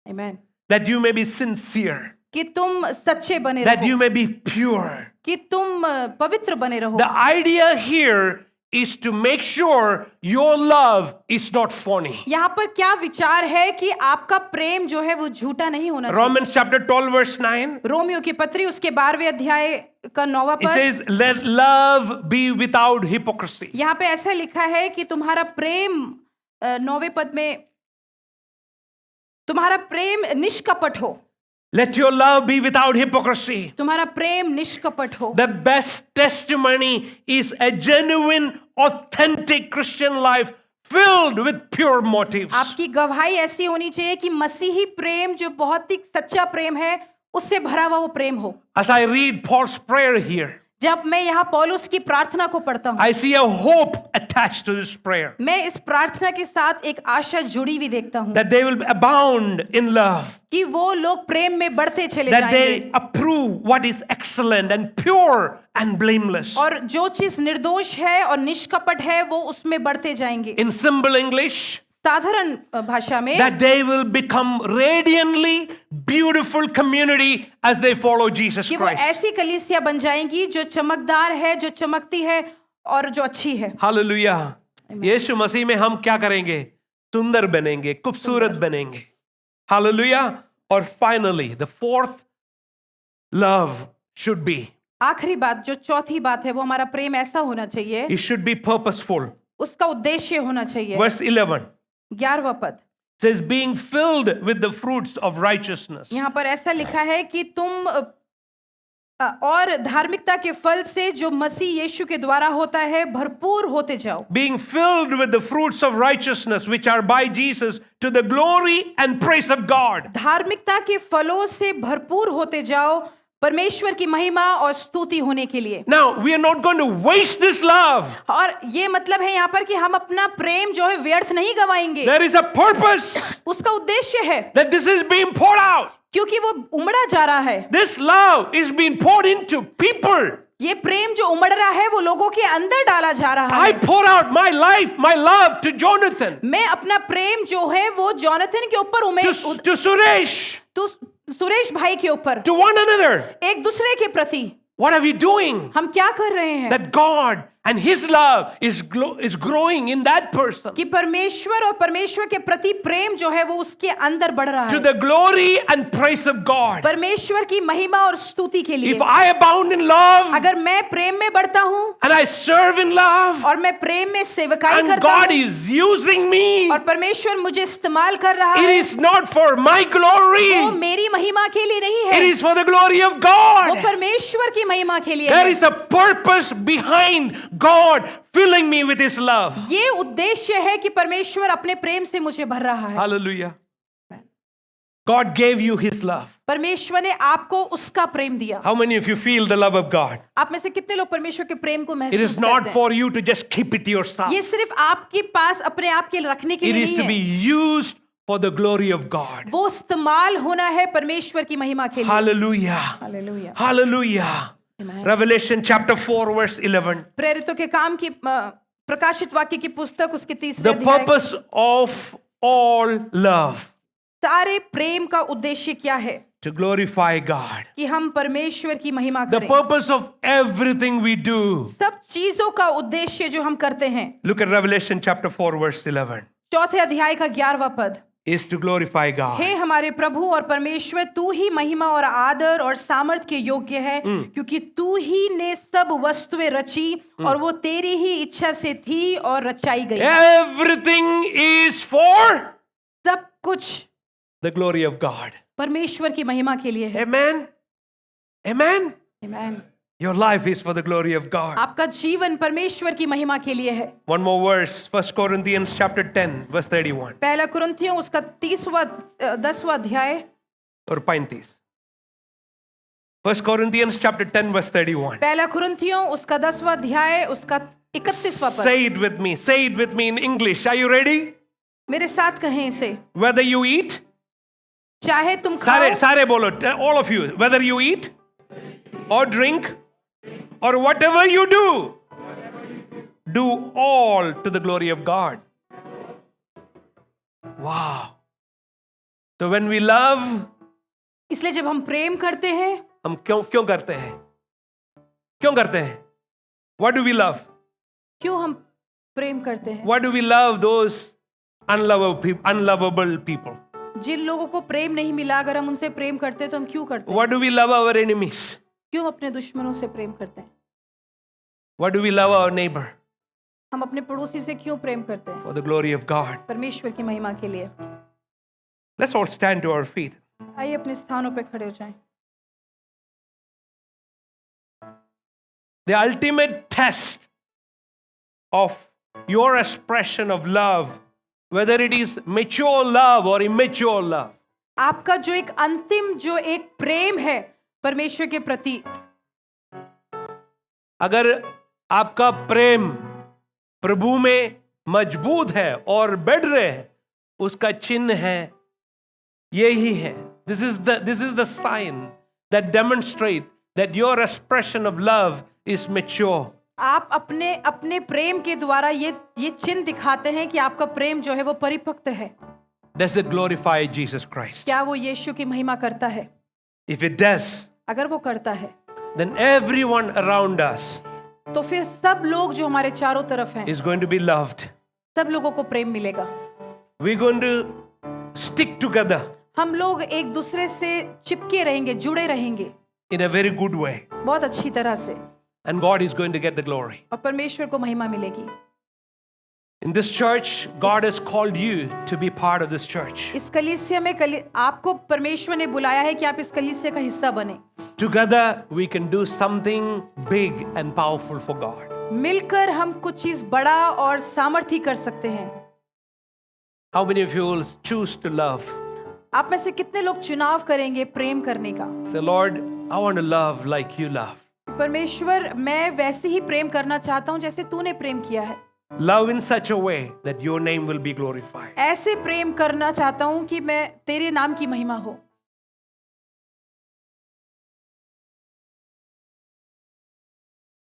Amen. That you may be sincere. कि तुम सच्चे बने That रहो, you may be pure. कि तुम पवित्र बने रहो। The idea here is to make sure your love is not phony. यहाँ पर क्या विचार है कि आपका प्रेम जो है वो झूठा नहीं होना चाहिए। Romans chapter 12 verse 9. रोमियो की पत्री उसके 12वें अध्याय का 9वां It पद, says, let love be without hypocrisy. यहाँ पे ऐसा लिखा है कि तुम्हारा प्रेम 9वें पद में तुम्हारा प्रेम निष्कपट हो। Let your love be without hypocrisy. तुम्हारा प्रेम निष्कपट हो। The best testimony is a genuine, authentic Christian life filled with pure motives. आपकी गवाही ऐसी होनी चाहिए कि मसीही प्रेम जो बहुत ही सच्चा प्रेम है उससे भरा हुआ वो प्रेम हो। As I read Paul's prayer here, जब मैं यहाँ पौलुस की प्रार्थना को पढ़ता हूँ, I see a hope attached to this prayer. मैं इस प्रार्थना के साथ एक आशा जुड़ी हुई देखता हूँ That they will abound in love. कि वो लोग प्रेम में बढ़ते चले That जाएंगे they approve what is excellent and pure and blameless. और जो चीज निर्दोष है और निष्कपट है वो उसमें बढ़ते जाएंगे। In simple English, साधारण भाषा में that they will become radiantly beautiful community as they follow Jesus कि वो Christ. ऐसी कलीसिया बन जाएंगी जो चमकदार है, जो चमकती है और जो अच्छी है। Hallelujah. यीशु मसीह में हम क्या करेंगे? सुंदर बनेंगे, खूबसूरत बनेंगे। Hallelujah. और finally, the fourth love should be. आखिरी बात, जो चौथी बात है, वो हमारा प्रेम ऐसा होना चाहिए, It should be purposeful. उसका उद्देश्य होना चाहिए। Verse 11 11वां पद says, being filled with the fruits of righteousness. यहाँ पर ऐसा लिखा है कि तुम और धार्मिकता के फल से जो मसीह यीशु के द्वारा होता है भरपूर होते जाओ। Being filled with the fruits of righteousness which are by Jesus to the glory and praise of God. धार्मिकता के फलों से भरपूर होते जाओ परमेश्वर की महिमा और स्तुति होने के लिए। Now, we are not going to waste this love. और ये मतलब है यहाँ पर कि हम अपना प्रेम जो है व्यर्थ नहीं गवाएंगे। There is a purpose उसका उद्देश्य है that this is being poured out. क्योंकि वो उमड़ा जा रहा है। This love is being poured into people. ये प्रेम जो उमड़ रहा है वो लोगों के अंदर डाला जा रहा I है। pour out my life, my love to Jonathan, मैं अपना प्रेम जो है वो जोनाथन के ऊपर to Suresh, तो सुरेश भाई के ऊपर, to one another. एक दूसरे के प्रति What are we doing? हम क्या कर रहे हैं? That God and His love is growing in that person कि परमेश्वर और परमेश्वर के प्रति प्रेम जो है वो उसके अंदर बढ़ रहा to है, the glory and praise of God. परमेश्वर की महिमा और स्तुति के लिए। If I abound in love अगर मैं प्रेम में बढ़ता हूँ and I serve in love और मैं प्रेम में सेवकाई and करता God हूँ is using me, और परमेश्वर मुझे इस्तेमाल कर रहा it है, is not for my वो glory, मेरी महिमा के लिए नहीं it है, is for the glory of वो God. परमेश्वर की महिमा के लिए There है। is a purpose behind God filling me with His love. ये उद्देश्य है कि परमेश्वर अपने प्रेम से मुझे भर रहा है। Hallelujah. God gave you His love. परमेश्वर ने आपको उसका प्रेम दिया। How many of you feel the love of God? आप में से कितने लोग परमेश्वर के प्रेम को It महसूस is not करते हैं? for you to just keep it to yourself. ये सिर्फ आपके पास अपने आप के रखने के It लिए is to नहीं be है, used for the glory of God. वो इस्तेमाल होना है परमेश्वर की महिमा के लिए। Hallelujah. Hallelujah. Hallelujah. Amen. Revelation chapter 4 verse 11. प्रेरितों के काम की प्रकाशित वाक्य की पुस्तक उसके 3 The अध्याय। purpose of all love सारे प्रेम का उद्देश्य क्या है? to glorify God. कि हम परमेश्वर की महिमा The करें। purpose of everything we do. सब चीजों का उद्देश्य जो हम करते हैं, Look at Revelation chapter 4 verse 11. 4 अध्याय का 11वां पद। Is to glorify God. हे हमारे प्रभु और परमेश्वर, तू ही महिमा और आदर और सामर्थ के योग्य है, क्योंकि तू ही ने सब वस्तुएं रची और वो तेरी ही इच्छा से थी और रचाई गई। Everything is for सब कुछ the glory of God. परमेश्वर की महिमा के लिए है। Amen. Amen. आमीन। Your life is for the glory of God. आपका जीवन परमेश्वर की महिमा के लिए है। One more verse, 1 Corinthians chapter 10 verse 31 पहला कुरिन्थियों उसका 10वां अध्याय और 35. 1 Corinthians chapter 10 verse 31. पहला कुरिन्थियों उसका 10वां अध्याय उसका 31वां पद। Say it with me. Say it with me in English. Are you ready? मेरे साथ कहें इसे। Whether you eat, चाहे तुम खाओ, सारे बोलो, all of you. Whether you eat or drink or whatever you do all to the glory of God. Wow. So when we love, इसलिए जब हम प्रेम करते हैं, हम क्यों करते हैं? क्यों करते हैं? What do we love? क्यों हम प्रेम करते हैं? Why do we love those unlovable people? जिन लोगों को प्रेम नहीं मिला, अगर हम उनसे प्रेम करते हैं तो हम क्यों करते हैं? Why do we love our enemies? क्यों अपने दुश्मनों से प्रेम करते हैं? Why do we love our neighbor? हम अपने पड़ोसी से क्यों प्रेम करते हैं? For the glory of God. परमेश्वर की महिमा के लिए। Let's all stand to our feet. आइए अपने स्थानों पे खड़े हो जाएं। The ultimate test of your expression of love, whether it is mature love or immature love, आपका जो एक अंतिम जो एक प्रेम है परमेश्वर के प्रति, अगर आपका प्रेम प्रभु में मजबूत है और बढ़ रहे हैं, उसका चिन्ह है, यही है. This is the sign that demonstrate that your expression of love is mature. आप अपने प्रेम के द्वारा ये चिन्ह दिखाते हैं कि आपका प्रेम जो है वो परिपक्व है। Does it glorify Jesus Christ? क्या वो यीशु की महिमा करता है? If it does, अगर वो करता है, then everyone around us तो फिर सब लोग जो हमारे चारों तरफ हैं, is going to be loved. सब लोगों को प्रेम मिलेगा। We're going to stick together हम लोग एक दूसरे से चिपके रहेंगे, जुड़े रहेंगे in a very good way. बहुत अच्छी तरह से, And God is going to get the glory. और परमेश्वर को महिमा मिलेगी। In this church, God has called you to be part of this church. इस कलीसिया में आपको परमेश्वर ने बुलाया है कि आप इस कलीसिया का हिस्सा बने। Together, we can do something big and powerful for God. मिलकर हम कुछ चीज बड़ा और सामर्थी कर सकते हैं। How many of you will choose to love? आप में से कितने लोग चुनाव करेंगे प्रेम करने का? Say, Lord, I want to love like you love. परमेश्वर, मैं वैसे ही प्रेम करना चाहता हूँ जैसे तूने प्रेम किया है। Love in such a way that your name will be glorified. ऐसे प्रेम करना चाहता हूँ कि मैं तेरे नाम की महिमा हो।